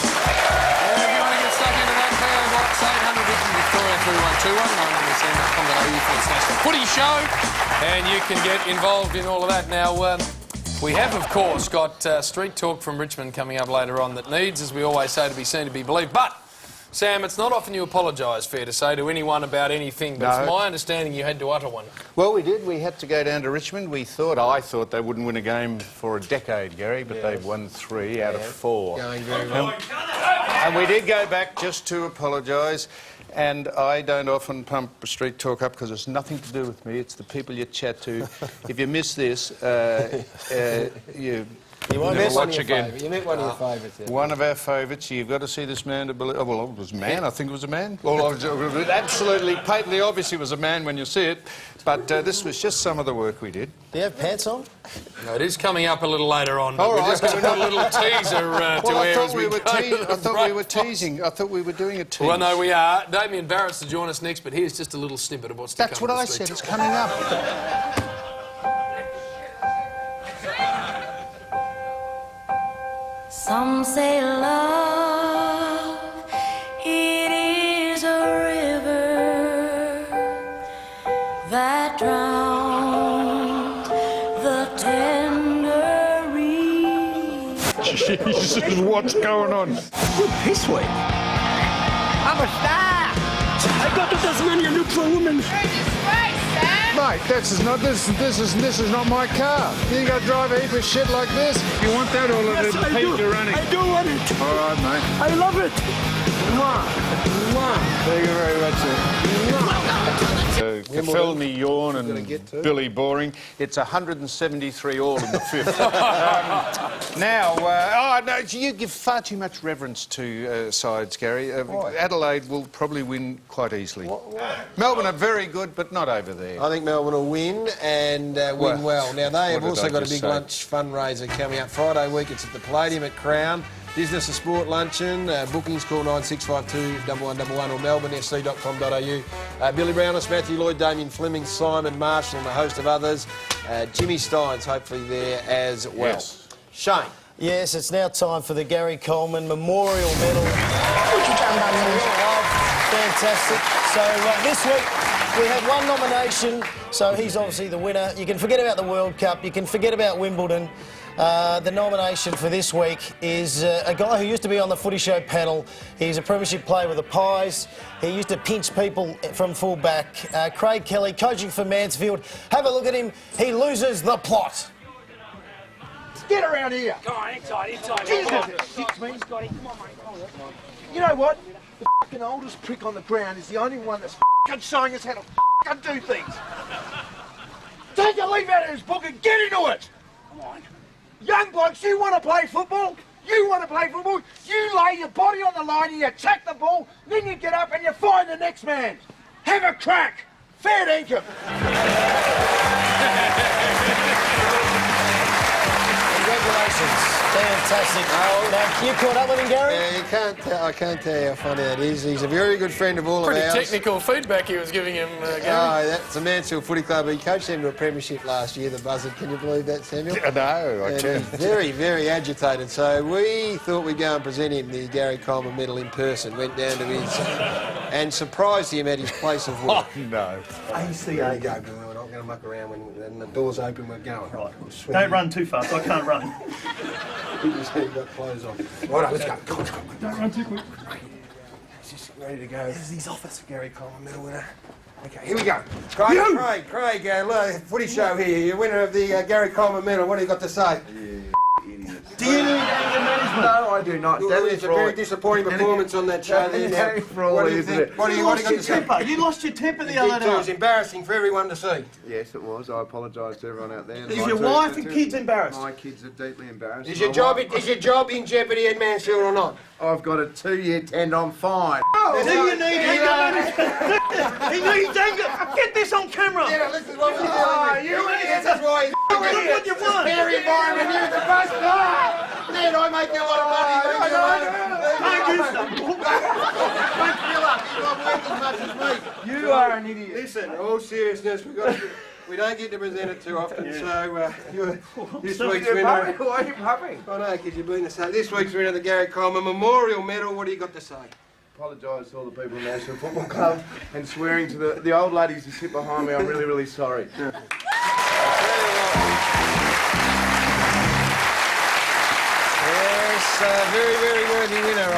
B: want to get stuck into that, box 800 Victoria 3121 Footy Show, and you can get involved in all of that. Now, we have, of course, got Street Talk from Richmond coming up later on that needs, as we always say, to be seen to be believed. But, Sam, it's not often you apologise, fair to say, to anyone about anything, but it's my understanding you had to utter one.
C: Well, we did. We had to go down to Richmond. I thought they wouldn't win a game for a decade, Gary, but they've won 3 out of 4.
A: Going very well.
C: And we did go back just to apologise. And I don't often pump Street Talk up because it's nothing to do with me. It's the people you chat to. If you miss this, you
A: won't miss watch again. You met one of your favourites.
C: One of our favourites. You've got to see this man to believe. Oh, well, it was a man. I think it was a man. Well, it absolutely, patently, obviously, was a man when you see it. But this was just some of the work we did.
G: Do you have pants on?
B: No, it is coming up a little later on.
C: All
B: we're
C: right.
B: just going to do a little teaser to air as we go.
C: I thought we were teasing. I thought we were doing a tease.
B: Well, no, we are. Damien Barrett's to join us next, but here's just a little snippet of what's to come.
C: That's what I said. It's coming up.
R: Some say love, it is a river that drowns the tender reed.
P: Jesus, what's going on?
S: Good piss week. I'm a star. I got to Tasmania look for a woman.
P: Mate, this is not my car. You got to drive a heap of shit like this. You want that all of the heat you're running?
S: I do want it.
P: All right, mate.
S: I love it.
P: Thank you very much, sir. Keffelny Yawn and Billy Boring. It's 173 all in the 5th.
C: No, you give far too much reverence to sides, Gary. Adelaide will probably win quite easily. Melbourne are very good, but not over there.
A: I think Melbourne will win and win well. Now, they have also got a big lunch fundraiser coming up Friday week. It's at the Palladium at Crown. Business and Sport Luncheon. Bookings call 9652 1111 or melbournesc.com.au. Billy Brownless, Matthew Lloyd, Damien Fleming, Simon Marshall and a host of others. Jimmy Stein's hopefully there as well.
C: Yes.
A: Shane.
G: Yes, it's now time for the Gary Coleman Memorial Medal. Fantastic. So this week we have one nomination, so he's obviously the winner. You can forget about the World Cup, you can forget about Wimbledon. The nomination for this week is a guy who used to be on the Footy Show panel. He's a premiership player with the Pies. He used to pinch people from full back. Craig Kelly, coaching for Mansfield. Have a look at him. He loses the plot.
S: Get around here.
T: Go on, inside.
S: Jesus, it shits me.
T: Scotty, come on, mate.
S: You know what? The fucking oldest prick on the ground is the only one that's fucking showing us how to fucking do things. Take a leaf out of his book and get into it.
T: Come on.
S: Young blokes, you want to play football? You lay your body on the line and you check the ball, then you get up and you find the next man. Have a crack. Fair dinkum.
G: Congratulations. Fantastic. Now, you caught up with him, Gary?
A: Yeah, I can't tell you how funny that is. He's a very good friend of all of ours.
B: Pretty technical feedback he was giving him, Gary.
A: Oh, that's the Mansfield Footy Club. He coached them to a premiership last year, the Buzzard. Can you believe that, Samuel?
C: No, I can.
A: He's very, very agitated. So we thought we'd go and present him the Gary Coleman Medal in person. Went down to his... and surprised him at his place of work.
C: Oh, no.
A: ACA go. We're not going to muck around when the door's open. We're going. Right.
T: Don't run too fast. I can't run.
A: You just have got clothes on. Right, let's go. Come on.
T: Don't run too quick.
A: He's just ready to go. This is his office. Gary Coleman Medal winner. Okay, here we go. Craig, Footy Show here. You're winner of the Gary Coleman Medal. What do you got to say?
T: Do you need anger management
P: No, I do not.
A: Well, it's a very disappointing performance on that show there.
P: Danny Frawley, isn't it?
A: What do you want to
P: temper. You lost your temper the other day.
A: It was embarrassing for everyone to see.
P: Yes, it was. I apologise to everyone out there.
K: Is your wife and kids embarrassed?
P: My kids are deeply embarrassed.
A: Is your job in jeopardy in Mansfield or not?
P: I've got a 2-year tender. I'm fine.
K: Do you need anger? He needs anger. Get this on camera.
A: Yeah, this is what we're doing.
K: You idiot.
A: This is why
K: Look what you want.
A: Fair environment, you're the best. Then I make a lot of money.
P: You are an idiot.
A: Listen, in all seriousness, we don't get to present it too often, so this week's winner...
P: Why are you puffing?
A: I know, because you've been to say this week's winner of the Gary Coleman Memorial Medal. What do you got to say?
P: Apologise to all the people in the National Football Club and swearing to the old ladies who sit behind me. I'm really, really sorry.
A: Yes, very, very worthy winner.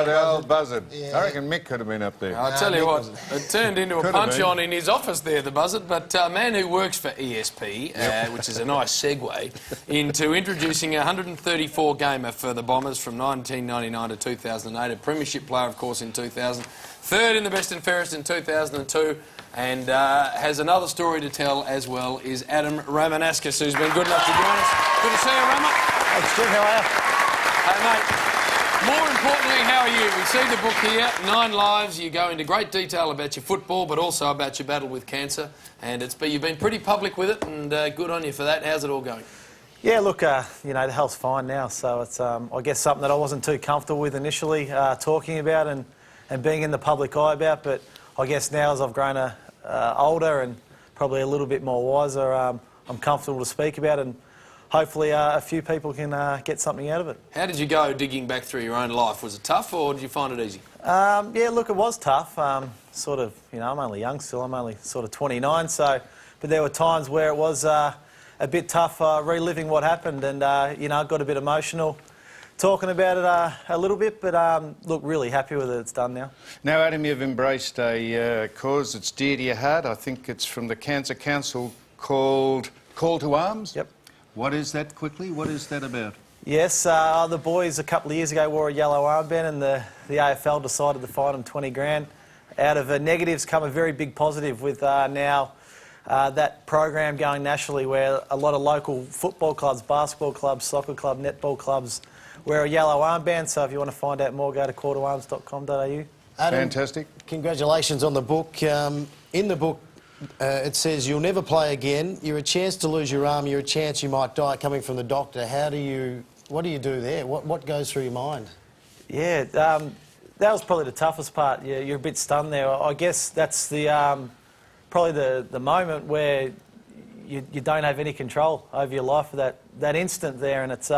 C: The old buzzard. Yeah. I reckon Mick could have been up there.
B: I'll tell you what, it turned into a punch-on in his office there, the buzzard, but a man who works for ESP, which is a nice segue, into introducing a 134-gamer for the Bombers from 1999 to 2008, a premiership player, of course, in 2000, third in the best and fairest in 2002, and has another story to tell as well, is Adam Ramanauskas, who's been good enough to join us. Good to see you, Rama.
G: Thanks, Jim. How are you?
B: Hey, mate, more importantly, how are you? We see the book here, 9 Lives. You go into great detail about your football, but also about your battle with cancer. And you've been pretty public with it, and good on you for that. How's it all going?
G: Yeah, look, you know, the health's fine now, so it's, I guess, something that I wasn't too comfortable with initially talking about and being in the public eye about, but I guess now as I've grown older and probably a little bit more wiser, I'm comfortable to speak about it, and hopefully a few people can get something out of it.
B: How did you go digging back through your own life? Was it tough, or did you find it easy?
G: Yeah, look, it was tough. Sort of, you know, I'm only young still. I'm only sort of 29, so... But there were times where it was a bit tough reliving what happened, and, you know, I got a bit emotional talking about it a little bit, but, look, really happy with it. It's done now.
C: Now, Adam, you've embraced a cause that's dear to your heart. I think it's from the Cancer Council called Call to Arms.
G: Yep.
C: What is that, quickly? What is that about?
G: Yes, the boys a couple of years ago wore a yellow armband, and the AFL decided to fine them 20 grand. Out of negatives come a very big positive with now that program going nationally, where a lot of local football clubs, basketball clubs, soccer clubs, netball clubs wear a yellow armband. So if you want to find out more, go to calltoarms.com.au.
C: Fantastic.
G: Congratulations on the book. In the book, it says you'll never play again. You're a chance to lose your arm. You're a chance you might die. Coming from the doctor, what do you do there? What goes through your mind? Yeah, that was probably the toughest part. Yeah, you're a bit stunned there. I guess that's the probably the moment where you don't have any control over your life for that instant there, and it's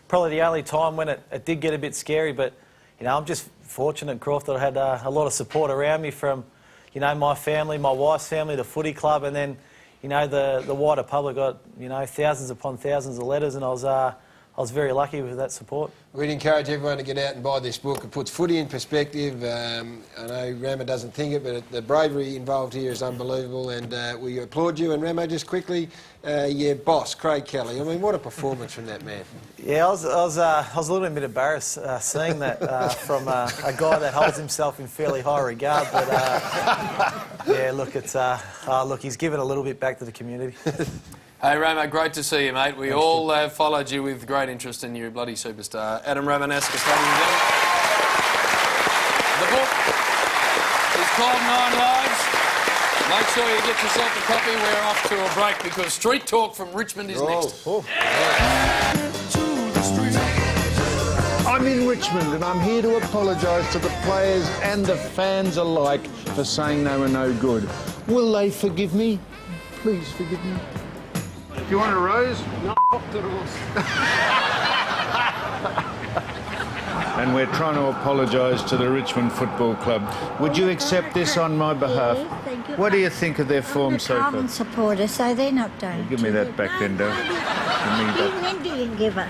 G: probably the only time when it did get a bit scary. But you know, I'm just fortunate, Croft, that I had a lot of support around me from, you know, my family, my wife's family, the footy club, and then, you know, the wider public. Got, you know, thousands upon thousands of letters, and I was very lucky with that support. We'd encourage everyone to get out and buy this book. It puts footy in perspective. I know Ramo doesn't think it, but the bravery involved here is unbelievable, and we applaud you. And Ramo, just quickly, your boss, Craig Kelly. I mean, what a performance from that man. Yeah, I was a little bit embarrassed seeing that from a guy that holds himself in fairly high regard. But yeah, look, it's look, he's given a little bit back to the community.
B: Hey, Ramo, great to see you, mate. We all have followed you with great interest in you, bloody superstar. Adam Ramanauskas, ladies and gentlemen. The book is called 9 Lives. Make sure you get yourself a copy. We're off to a break because Street Talk from Richmond is next.
P: I'm in Richmond and I'm here to apologise to the players and the fans alike for saying they were no good. Will they forgive me? Please forgive me. Do you want a rose? No, the rose.
C: And we're trying to apologise to the Richmond Football Club. Would you accept this on my behalf?
U: Yes, thank you.
C: What do you think of their form so far?
U: Carlton supporters, so they're not doing.
C: Give me that back then, Dale.
U: When do you give it?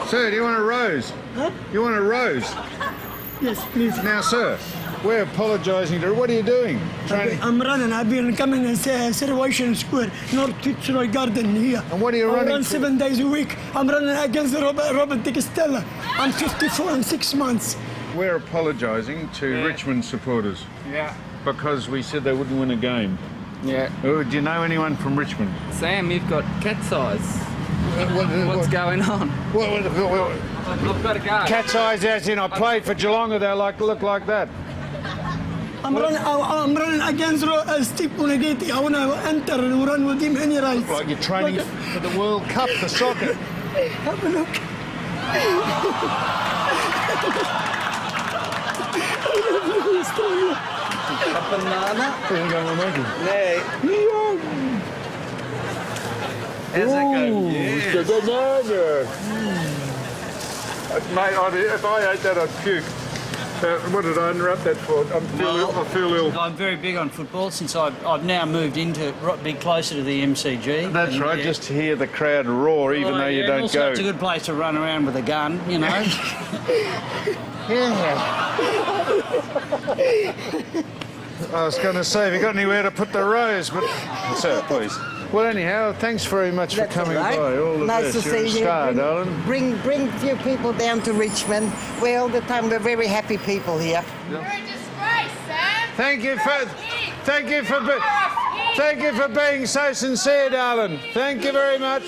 C: Sir, do you want a rose?
U: What?
C: You want a rose?
U: Yes, please.
C: Now, sir,
P: We're apologising to her. What are you doing? Training?
E: I'm running. I've been coming in Situation Square, North Fitzroy Garden here.
P: And what are you
E: I
P: running
E: run
P: for?
E: 7 days a week. I'm running against Robert Stella. I'm 54 and 6 months.
P: We're apologising to Richmond supporters.
V: Yeah.
P: Because we said they wouldn't win a game.
V: Yeah.
P: Do you know anyone from Richmond?
V: Sam, you've got cat's eyes. What's going on? I've got to go.
P: Cat's eyes as in I played for Geelong and they look like that.
E: I'm running against Steve Munageti. I want to enter and run with him any race.
P: Like you're training for the World Cup, the soccer.
E: Have a look.
V: A banana?
P: How's that go?
V: Yes.
P: The banana. Mate, if I ate that, I'd puke. What did I interrupt that for? I feel ill.
W: I'm very big on football since I've now moved into be closer to the MCG.
P: That's right, just to hear the crowd roar even though you don't
W: also
P: go.
W: It's a good place to run around with a gun, you know.
P: I was going to say, have you got anywhere to put the rose? But sir, please. Well, anyhow, thanks very much for coming by. All the
X: Nice
P: best.
X: to
P: You're
X: see
P: a
X: you.
P: star, darling.
X: Bring a few people down to Richmond. We're all the time. We're very happy people here.
N: You're a disgrace, Sam.
P: Thank you for being so sincere, darling. Thank you very much.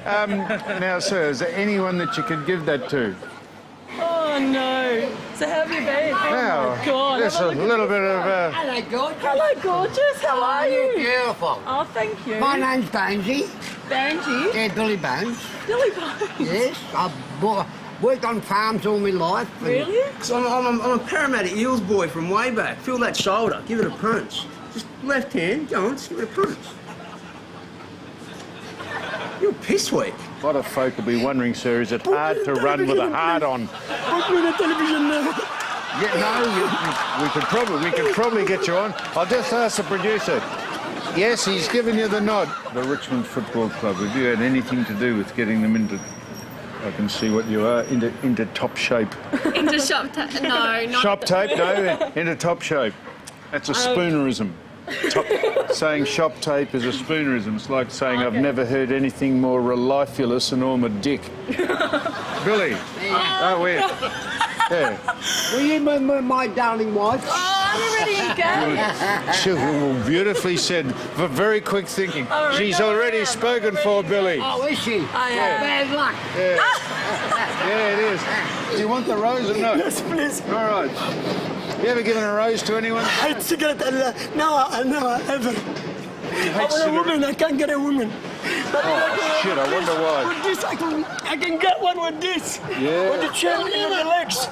P: Now, sir, is there anyone that you could give that to?
Y: Oh no! So how have you been? Oh
P: Now,
Y: my God!
P: just a little bit of.
Y: Hello, gorgeous. Hello, gorgeous. How are you?
S: Beautiful.
Y: Oh, thank you.
S: My name's Bonesy.
Y: Banji.
S: Yeah, Billy Bones.
Y: Billy Bones.
S: Yes, I've worked on farms all my life.
Y: Really?
Z: So I'm a Parramatta Eels boy from way back. Feel that shoulder. Give it a punch. Just left hand. Go on, just give it a punch. You're piss weak.
P: A lot of folk will be wondering, sir, is it hard to run with a heart on?
E: Put me on the television now.
P: Yeah, no, we could probably get you on. I'll just ask the producer. Yes, he's given you the nod. The Richmond Football Club, have you had anything to do with getting them into, I can see what you are, into top shape?
N: Into shop tape? No, not...
P: Shop tape? No, into top shape. That's a spoonerism. Saying shop tape is a spoonerism. It's like saying I've never heard anything more relifelous and all my dick. Billy. Oh, weird. Yeah.
S: Will you my darling wife?
Y: Oh, I'm already engaged.
P: She beautifully said, but very quick thinking.
Y: Oh, really?
P: She's already spoken for, Billy.
S: Oh, is she?
Y: Oh, yeah.
S: Bad luck.
P: Yeah. Yeah, it is. Do you want the rose or not?
E: Yes, please.
P: All right. You ever given a rose to anyone?
E: I hate cigarette. Now ever. I want a woman. I can't get a woman.
P: Oh, shit, I wonder why.
E: With this, I can get one with this.
P: Yeah.
E: With the chain and the legs.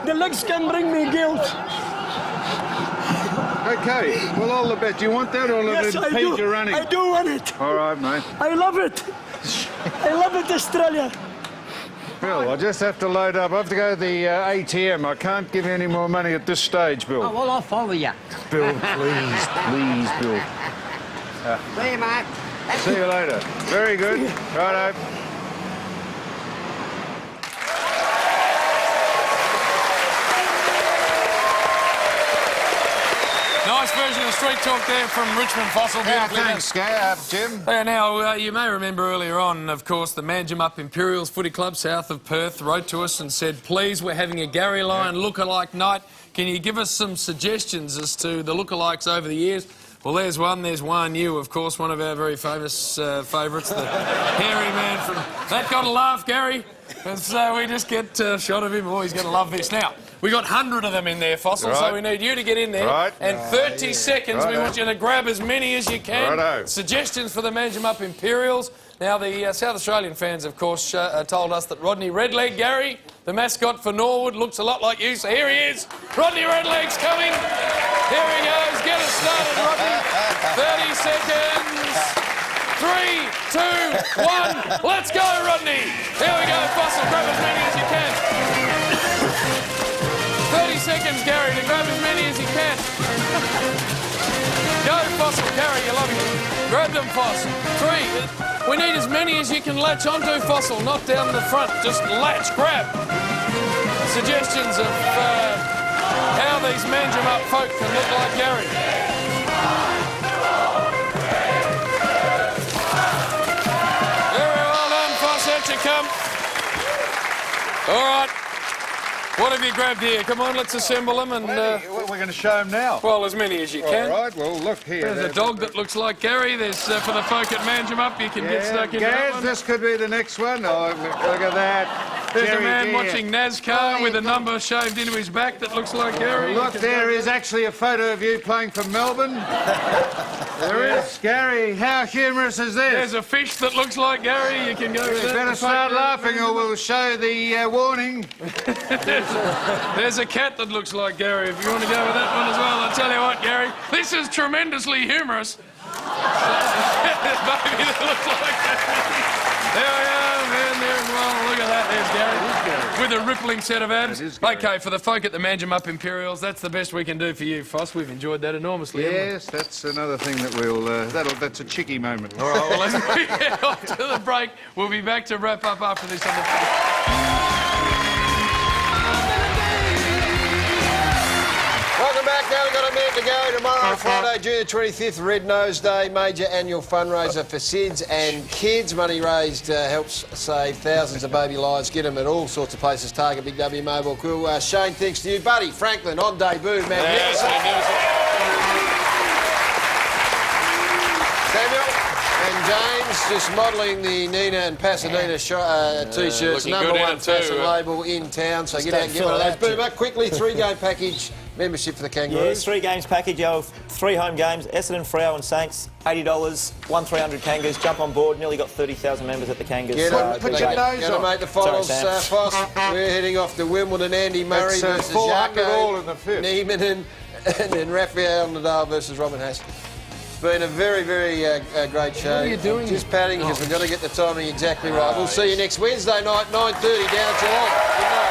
E: The legs can bring me guilt.
P: Okay, well, all the best. Do you want that or
E: Yes,
P: the
E: I
P: page
E: do.
P: you're running?
E: I do want it.
P: All right, mate.
E: I love it. I love it, Australia.
P: Bill, I just have to load up. I have to go to the ATM. I can't give you any more money at this stage, Bill.
S: Oh, well, I'll follow you.
P: Bill, please, Bill.
S: See you, mate.
P: See you later. Very good. Righto.
B: Nice version of Street Talk there from Richmond Fossil.
C: Yeah, thanks, Jim.
B: Now, you may remember earlier on, of course, the Manjimup Imperials Footy Club south of Perth wrote to us and said, please, we're having a Gary Lyon lookalike night. Can you give us some suggestions as to the lookalikes over the years? Well, there's one. There's one. You, of course, one of our very famous favourites, the hairy man from... That got a laugh, Gary. And so we just get a shot of him. Oh, he's going to love this. Now, we got 100 of them in there, Fossil, so we need you to get in there.
C: Right.
B: And 30 seconds, we want you to grab as many as you can.
C: Righto.
B: Suggestions for the Manjimup Imperials. Now, the South Australian fans, of course, told us that Rodney Redleg, Gary, the mascot for Norwood, looks a lot like you. So here he is. Rodney Redleg's coming. Here he goes. Get us started, Rodney. 30 seconds. 3, 2, 1. Let's go, Rodney. Here we go, Fossil. Grab as many as you can. 30 seconds, Gary, to grab as many as you can. Go, Fossil. Gary, you're loving it. Grab them, Fossil. 3. We need as many as you can latch onto, Fossil. Not down the front. Just latch, grab. Suggestions of how these Manjimup folk can look like Gary. Very well done, Foss. Out you come. All right. What have you grabbed here? Come on, let's assemble them and...
C: We're going to show them now.
B: Well, as many as you can.
C: All right, well, look here.
B: There's a dog that looks like Gary. There's, for the folk at Manjimup, you can get stuck in that one.
C: This could be the next one. Oh, look at that.
B: There's a man watching NASCAR with a number shaved into his back that looks like Gary.
C: Look, there is actually a photo of you playing for Melbourne. There is. Gary, how humorous is this?
B: There's a fish that looks like Gary. You can go with
C: You
B: that.
C: better start laughing or we'll show the warning.
B: There's a cat that looks like Gary. If you want to go with that one as well, I'll tell you what, Gary, this is tremendously humorous. Baby that looks like that. There we are, man, there as well. Look at that, there's Gary. With a rippling set of abs. Okay, for the folk at the Manjimup Imperials, that's the best we can do for you, Foss. We've enjoyed that enormously.
C: Yes, that's another thing that we'll... that's a cheeky moment.
B: All right, well, as we get off to the break, we'll be back to wrap up after this on the...
A: Welcome back. Now we've got a minute to go. Tomorrow, Friday, June the 25th, Red Nose Day, major annual fundraiser for SIDS and kids. Money raised helps save thousands of baby lives. Get them at all sorts of places. Target, Big W Mobile. Cool. Shane, thanks to you. Buddy, Franklin, on debut, magnificent. Samuel and James just modelling the Nina and Pasadena T-shirts. Number one fashion label in town. So get out and get one of those. Boomer, quickly, 3-game package. Membership for the Kangaroos.
H: Yes, 3 games package. You have 3 home games. Essendon, Freo and Saints, $80. 300 Kangas. Jump on board. Nearly got 30,000 members at the Kangas.
A: Put your nose on. Make the finals, Foss. We're heading off to Wimbledon. Andy Murray versus
C: 400
A: Jaco,
C: all in the fifth.
A: Neiman and then Rafael Nadal versus Robin Haase. It's been a very, very great show.
B: What are you doing?
A: Just padding because we've got to get the timing exactly right. We'll see you next Wednesday night, 9:30 down at Geelong. Good night.